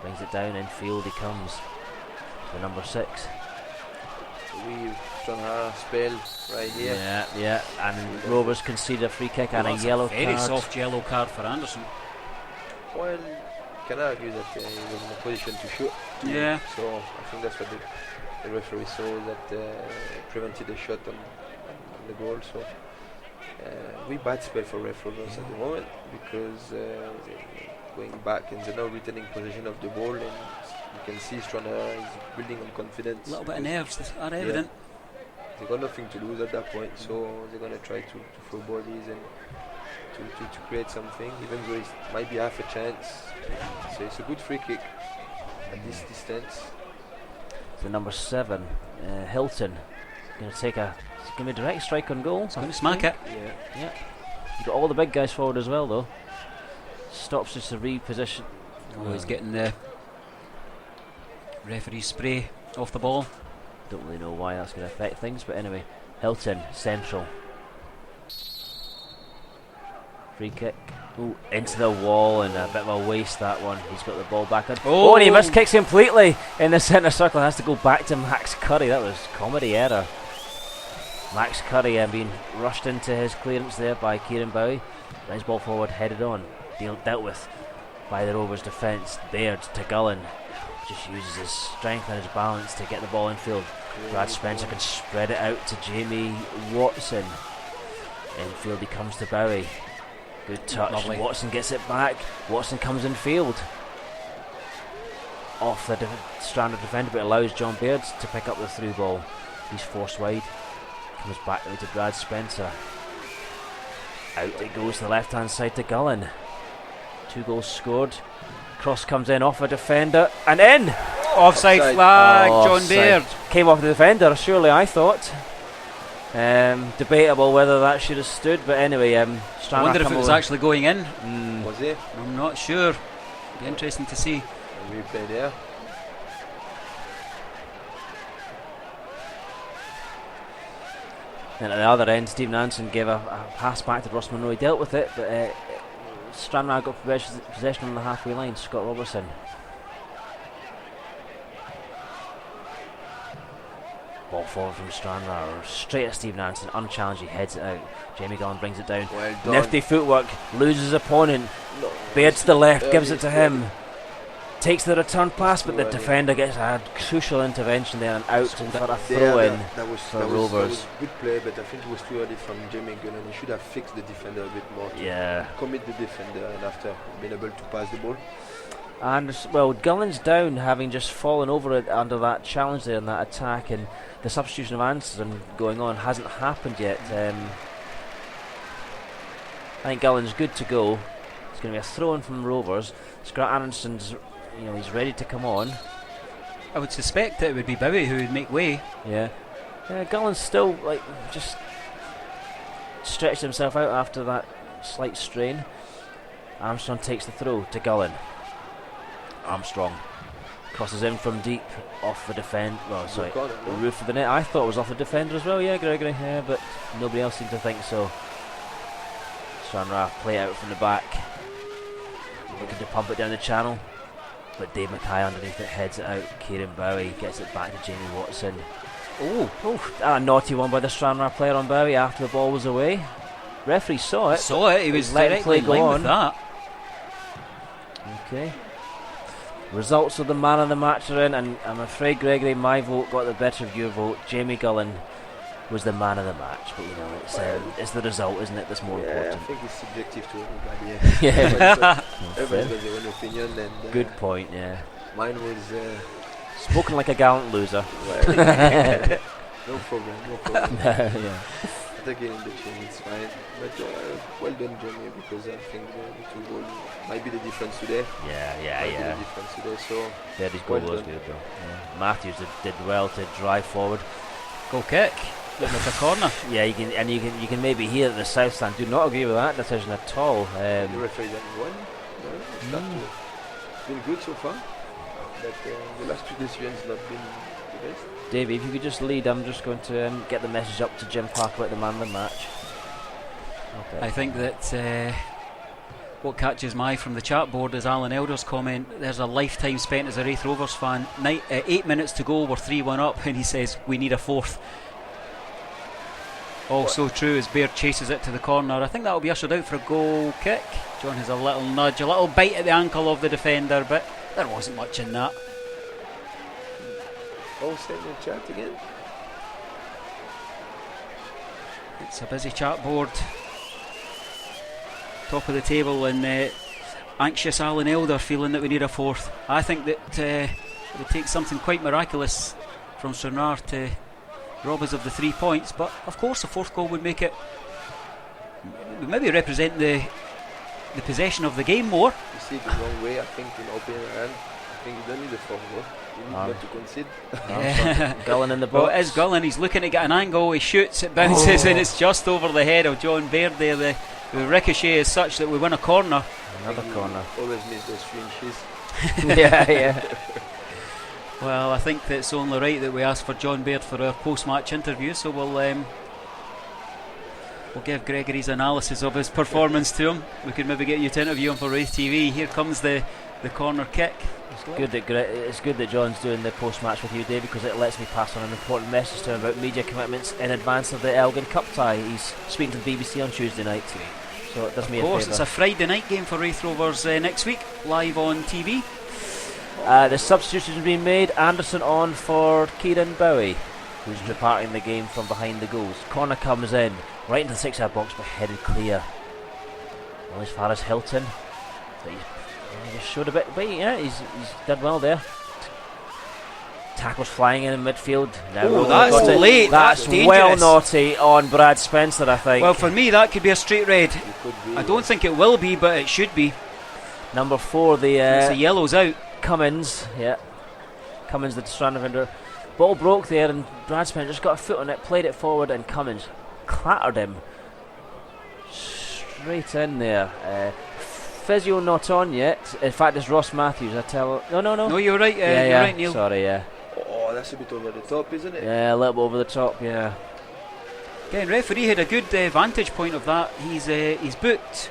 brings it down in field. He comes to number 6. Stranraer spell right here. Yeah, and Rovers concede a free kick and a yellow card. Very soft yellow card for Anderson. Well, you can argue that he was in a position to shoot. Yeah. So I think that's what the referee saw, that prevented a shot on the goal. So we bad spell for Raith Rovers at the moment, because they're going back and they're now returning possession of the ball, and you can see Stranraer is building on confidence. A little bit of nerves are evident. They got nothing to lose at that point, so they're going to try to throw bodies and to create something, even though it might be half a chance. So it's a good free kick at this distance. The number 7, Hilton, going to take a direct strike on goal. He's going to smack it. Yeah. You've got all the big guys forward as well, though. Stops just to reposition. Oh, he's getting the referee spray off the ball. Don't really know why that's going to affect things, but anyway, Hilton, central. Free kick. Ooh, into the wall, and a bit of a waste, that one. He's got the ball back on. Oh, and he missed kicks completely in the centre circle. Has to go back to Max Curry. That was comedy error. Max Curry being rushed into his clearance there by Kieran Bowie. Nice ball forward, headed on. Dealt with by the Rovers defence. Baird to Gullen. Just uses his strength and his balance to get the ball in field. Brad Spencer can spread it out to Jamie Watson. Infield he comes to Bowie. Good touch. Lovely. Watson gets it back. Watson comes in field. Off the stranded defender, but allows John Baird to pick up the through ball. He's forced wide. Comes back to Brad Spencer. Out it goes to the left hand side to Gullen. 2 goals scored. Cross comes in off a defender and in! Offside flag, John Baird. Came off the defender, surely, I thought. Debatable whether that should have stood, but anyway, I wonder if it was actually going in. Was it? I'm not sure. Be interesting to see. Replay there. And at the other end, Stephen Hansen gave a pass back to Ross Monroe. He dealt with it, but Stranraer got possession on the halfway line. Scott Robertson. Ball forward from Stranraer, straight at Stephen Hansen, unchallenged, he heads it out. Jamie Gullen brings it down. Well done. Nifty footwork, loses his opponent. Baird to the left, gives it to him. Takes the return pass, but the defender gets a crucial intervention there and out for a throw in for Rovers. That was good play, but I think it was too early from Jamie Gullen. He should have fixed the defender a bit more. Commit the defender, and after being able to pass the ball. And well, Gullen's down, having just fallen over it under that challenge there and that attack, and the substitution of Anderson going on hasn't happened yet. I think Gullen's good to go. It's going to be a throw in from Rovers. Scott Anderson's, he's ready to come on. I would suspect that it would be Bowie who would make way. Yeah, Gullen's still just stretched himself out after that slight strain. Armstrong takes the throw to Gullen. Armstrong crosses in from deep, off the the roof of the net. I thought it was off the defender as well, yeah, Gregory, yeah, but nobody else seemed to think so. Stranraer play out from the back, looking to pump it down the channel, but Dave Mackay underneath it heads it out. Kieran Bowie gets it back to Jamie Watson. A naughty one by the Stranraer player on Bowie after the ball was away. Referee saw it. He was letting play directly in go line on. with that. Okay. Results of the man of the match are in, and I'm afraid, Gregory, my vote got the better of your vote. Jamie Gullen was the man of the match, but you know, it's the result, isn't it, that's more important. I think it's subjective to everybody. Everybody's got their own opinion. And, good point, yeah. Mine was... spoken like a gallant loser. No problem. Yeah. Again in the chain, it's fine. But well done, Jamie, because I think the 2 goals might be the difference today. Yeah. The difference today, so His goal was good, though. Yeah. Matthews did well to drive forward. Goal kick. Looking like a corner. Yeah, you can maybe hear that the South stand do not agree with that decision at all. The referee didn't win. It's been good so far, but the last 2 decisions not been the best. Davey, if you could just lead, I'm just going to get the message up to Jim Parker about the man of the match. Okay. I think that what catches my eye from the chat board is Alan Elder's comment. There's a lifetime spent as a Raith Rovers fan. 8 minutes to go, we're 3-1 up, and he says we need a 4th. Also true as Baird chases it to the corner. I think that will be ushered out for a goal kick. John has a little nudge, a little bite at the ankle of the defender, but there wasn't much in that. All set in the chat again. It's a busy chat board. Top of the table, and anxious Alan Elder feeling that we need a 4th. I think that it would take something quite miraculous from Stranraer to rob us of the 3 points, but of course a 4th goal would make it, would maybe represent the possession of the game more. You see it the wrong way, I think, in open hand. I think you don't need a 4th goal. You need not to concede. Gullen in the box. Well, it is Gullen. He's looking to get an angle. He shoots, it bounces, and it's just over the head of John Baird there. The ricochet is such that we win a corner. Another corner. Always miss those 3 inches. yeah. Well, I think that it's only right that we ask for John Baird for our post-match interview, so we'll give Gregory's analysis of his performance to him. We could maybe get you to interview him for Raith TV. Here comes the corner kick. It's good that John's doing the post-match with you, Dave, because it lets me pass on an important message to him about media commitments in advance of the Elgin Cup tie. He's speaking to the BBC on Tuesday night, so it does me a favour. Of course, it's a Friday night game for Raith Rovers next week, live on TV. The substitution has been made. Anderson on for Kieran Bowie, who's departing the game from behind the goals. Corner comes in, right into the 6-yard box, but headed clear. Well, as far as Hilton, but he just showed a bit, but yeah, he's done well there. Tackles flying in midfield. Now that's late. That's well naughty on Brad Spencer, I think. Well, for me, that could be a straight red. I don't think it will be, but it should be. Number 4, the yellow's out. Cummins, the Stranraer defender. Ball broke there, and Brad Spencer just got a foot on it, played it forward, and Cummins clattered him straight in there. Physio not on yet. In fact, it's Ross Matthews. No, you're right. You're right, Neil. Sorry, yeah. Oh, that's a bit over the top, isn't it? Yeah, a little bit over the top. Yeah. Again, referee had a good vantage point of that. He's booked.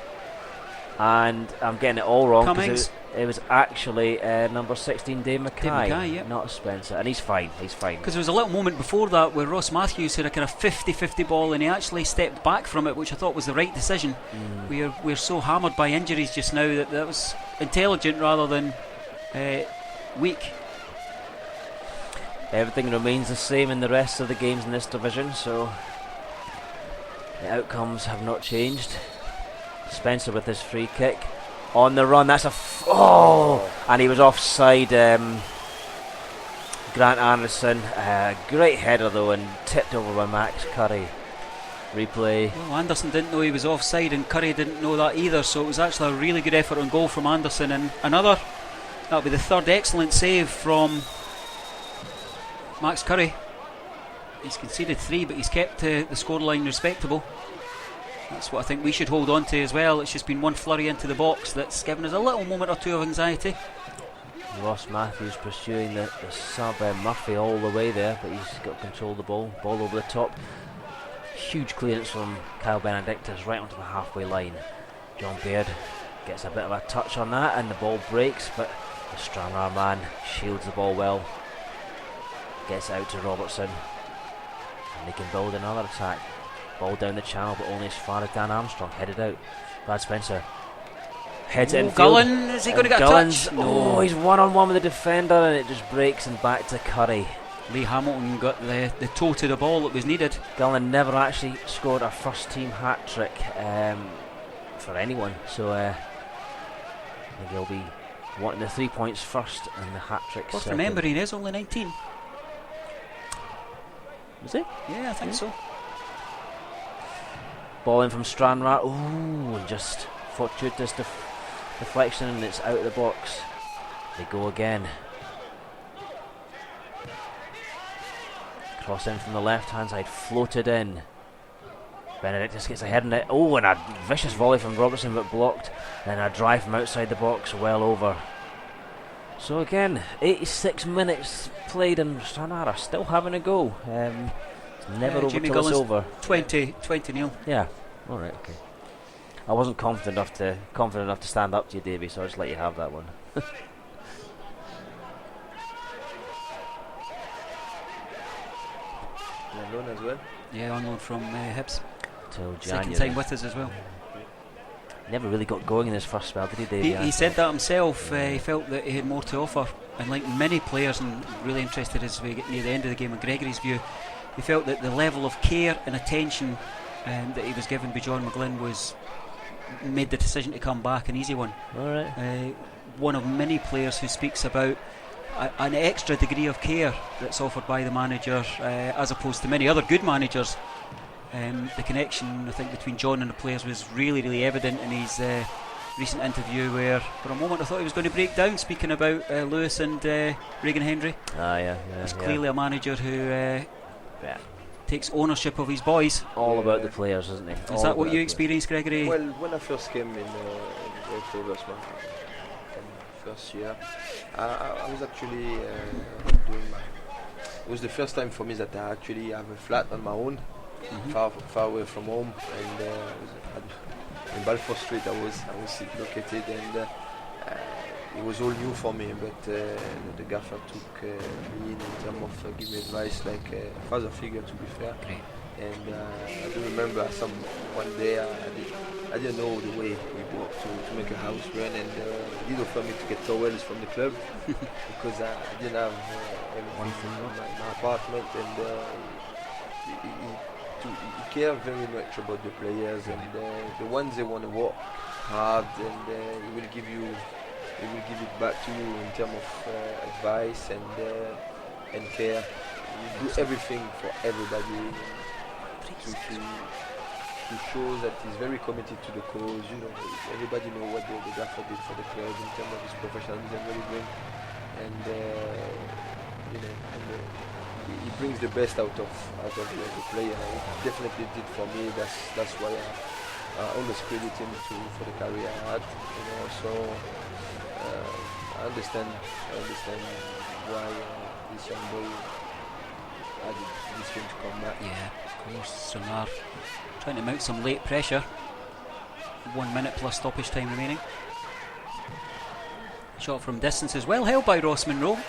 And I'm getting it all wrong. Cummings. It was actually number 16, Dave Mackay, yep. Not Spencer, and he's fine. Because there was a little moment before that where Ross Matthews had a kind of 50-50 ball, and he actually stepped back from it, which I thought was the right decision. We're so hammered by injuries just now that was intelligent rather than weak. Everything remains the same in the rest of the games in this division, so the outcomes have not changed. Spencer with his free kick. On the run, that's and he was offside. Grant Anderson, great header though, and tipped over by Max Curry. Replay. Well, Anderson didn't know he was offside, and Curry didn't know that either. So it was actually a really good effort on goal from Anderson, and that'll be the 3rd excellent save from Max Curry. He's conceded 3, but he's kept the scoreline respectable. That's what I think we should hold on to as well. It's just been one flurry into the box that's given us a little moment or two of anxiety. Ross Matthews pursuing the sub Murphy all the way there, but he's got control of the ball over the top. Huge clearance from Kyle Benedictus right onto the halfway line. John Baird gets a bit of a touch on that and the ball breaks, but the Stranraer man shields the ball well, gets out to Robertson, and they can build another attack. Ball down the channel, but only as far as Dan Armstrong headed out. Brad Spencer heads it in. Gullen, is he going to get a touch? No, he's one-on-one with the defender and it just breaks and back to Curry. Lee Hamilton got the toe to the ball that was needed. Gullen never actually scored a first team hat-trick for anyone, so I think he'll be wanting the 3 points first and the hat-trick Worth second. remembering, he is only 19. Was he? Yeah, I think so. Ball in from Stranraer. Ooh, and just fortuitous deflection, and it's out of the box. They go again. Cross in from the left hand side, floated in. Benedictus gets ahead in it. Oh, and a vicious volley from Robertson, but blocked. Then a drive from outside the box, well over. So again, 86 minutes played, and Stranraer are still having a go. It's never over Jimmy till it's Gullen's over. 20-0. Yeah. All right. Okay. I wasn't confident enough to stand up to you, Davey. So I'll just let you have that one. On loan as well. Yeah, on loan from Hibs. Till January. Second time with us as well. Never really got going in his first spell, did he, Davey? He said that himself. He felt that he had more to offer, and like many players, and really interested as we get near the end of the game, in Gregory's view, he felt that the level of care and attention that he was given by John McGlynn made the decision to come back an easy one. All right. One of many players who speaks about an extra degree of care that's offered by the manager, as opposed to many other good managers. The connection, I think, between John and the players was really, really evident in his recent interview, where for a moment I thought he was going to break down, speaking about Lewis and Regan Hendry. He's clearly a manager who takes ownership of his boys. All about the players, isn't he? Is that what you experienced, Gregory? Well, when I first came in Raith Rovers, first year, I was actually doing it was the first time for me that I actually have a flat on my own, far away from home, and in Balfour Street I was located, and it was all new for me, but the gaffer took me in terms of giving me advice, like a father figure, to be fair. Great. And I do remember one day I didn't know the way we bought to make a house run, and he did offer me to get towels from the club because I didn't have everything in my apartment, and he cared very much about the players, and the ones they want to work hard, and he will give it back to you in terms of advice and care. You do everything for everybody to show that he's very committed to the cause. You know, everybody know what the gaffer did for the club in terms of his professionalism, what he brings, and he brings the best out of the player. He definitely did for me. That's why I always credit him for the career I had. You know, so I understand why this young boy had this thing to come back. Yeah, of course. Stranraer trying to mount some late pressure. 1 minute plus stoppage time remaining. Shot from distance as well, held by Ross Monroe.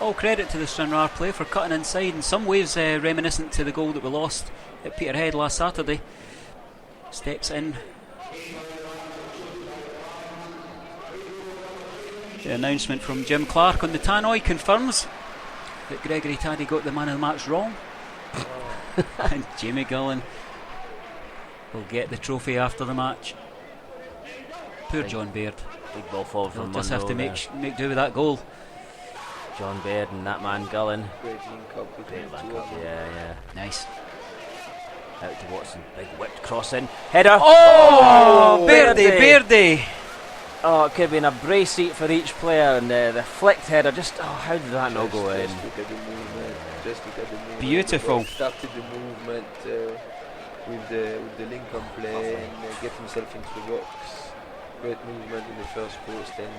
All credit to the Stranraer player for cutting inside, in some ways reminiscent to the goal that we lost at Peterhead last Saturday. Steps in. The announcement from Jim Clark on the tannoy confirms that Gregory Taddy got the man of the match wrong. And Jamie Gullen will get the trophy after the match. Poor John Baird. Big ball forward He'll from just have to Monroe make do with that goal. John Baird and that man Gullen. Great link up with Great the link two up, of them. yeah. Nice. Out to Watson. Big whipped cross in. Header. Oh, Bairdy. Oh, it could have been a brace seat for each player, and the flicked header just, how did that not go in? Just look at the movement. Beautiful. Started the movement. with the Lincoln play and get himself into the box. Great movement in the first post and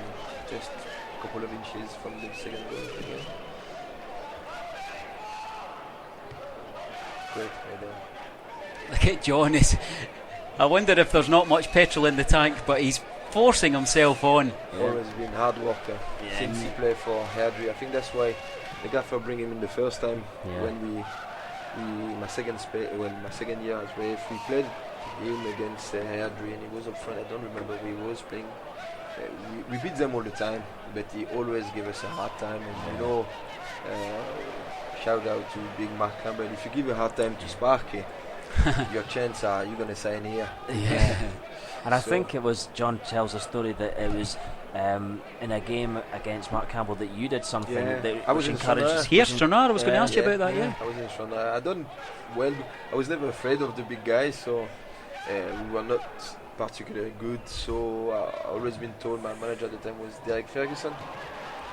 just a couple of inches from the second goal again. Great header. Look at John. I wonder if there's not much petrol in the tank, but he's forcing himself on. Always been hard worker since he played for Airdrie. I think that's why the gaffer bring him in the first time when my second year as Raith, we played him against Airdrie and he was up front. I don't remember who he was playing. We beat them all the time, but he always gave us a hard time. And shout out to Big Mark Campbell. If you give a hard time to Sparky, your chance are you're going to sign here. Yeah. And I think it was, John tells a story that it was in a game against Mark Campbell that you did something that I was encourages. Here's Stranraer. I was going to ask you about that. Yeah. I was in Stranraer. I done well. I was never afraid of the big guys, so we were not particularly good. So I always been told, my manager at the time was Derek Ferguson,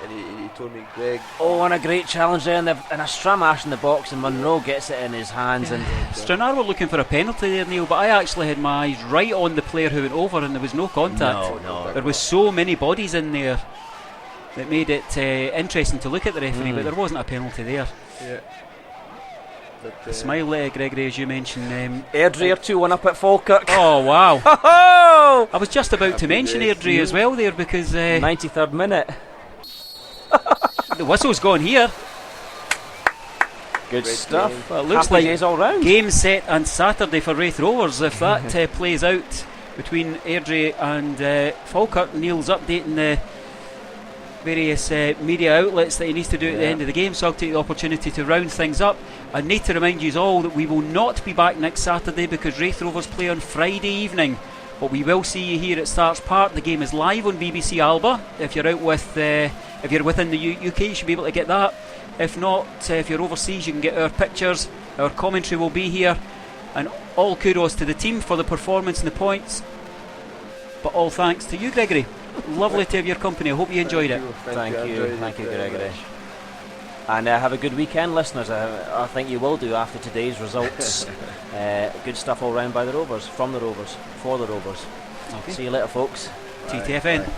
and he told me, Greg. Oh, and a great challenge there, and a stramash in the box, and Munro gets it in his hands. And Stranraer were looking for a penalty there, Neil, but I actually had my eyes right on the player who went over, and there was no contact. No. There was so many bodies in there that made it interesting to look at the referee, but there wasn't a penalty there. Yeah. But, The smile, Gregory, as you mentioned. Airdrie are 2-1 up at Falkirk. Oh, wow. Oh! I was just about to mention Airdrie as well there because 93rd minute. the whistle's gone here. Good Great stuff. game. Well, it looks Happy like days all round. game set on Saturday for Raith Rovers. If that plays out between Airdrie and Falkirk, Neil's updating the various media outlets that he needs to do at the end of the game, so I'll take the opportunity to round things up. I need to remind you all that we will not be back next Saturday because Raith Rovers play on Friday evening, but we will see you here at Starts Park. The game is live on BBC Alba. If you're out with if you're within the UK, you should be able to get that. If not, if you're overseas, you can get our pictures. Our commentary will be here, and all kudos to the team for the performance and the points, but all thanks to you, Gregory. Lovely to have your company. I hope you enjoyed it. Thank you, Gregory. And have a good weekend, listeners. I think you will do after today's results. Good stuff all round by the Rovers, from the Rovers, for the Rovers. Okay. See you later, folks. TTFN.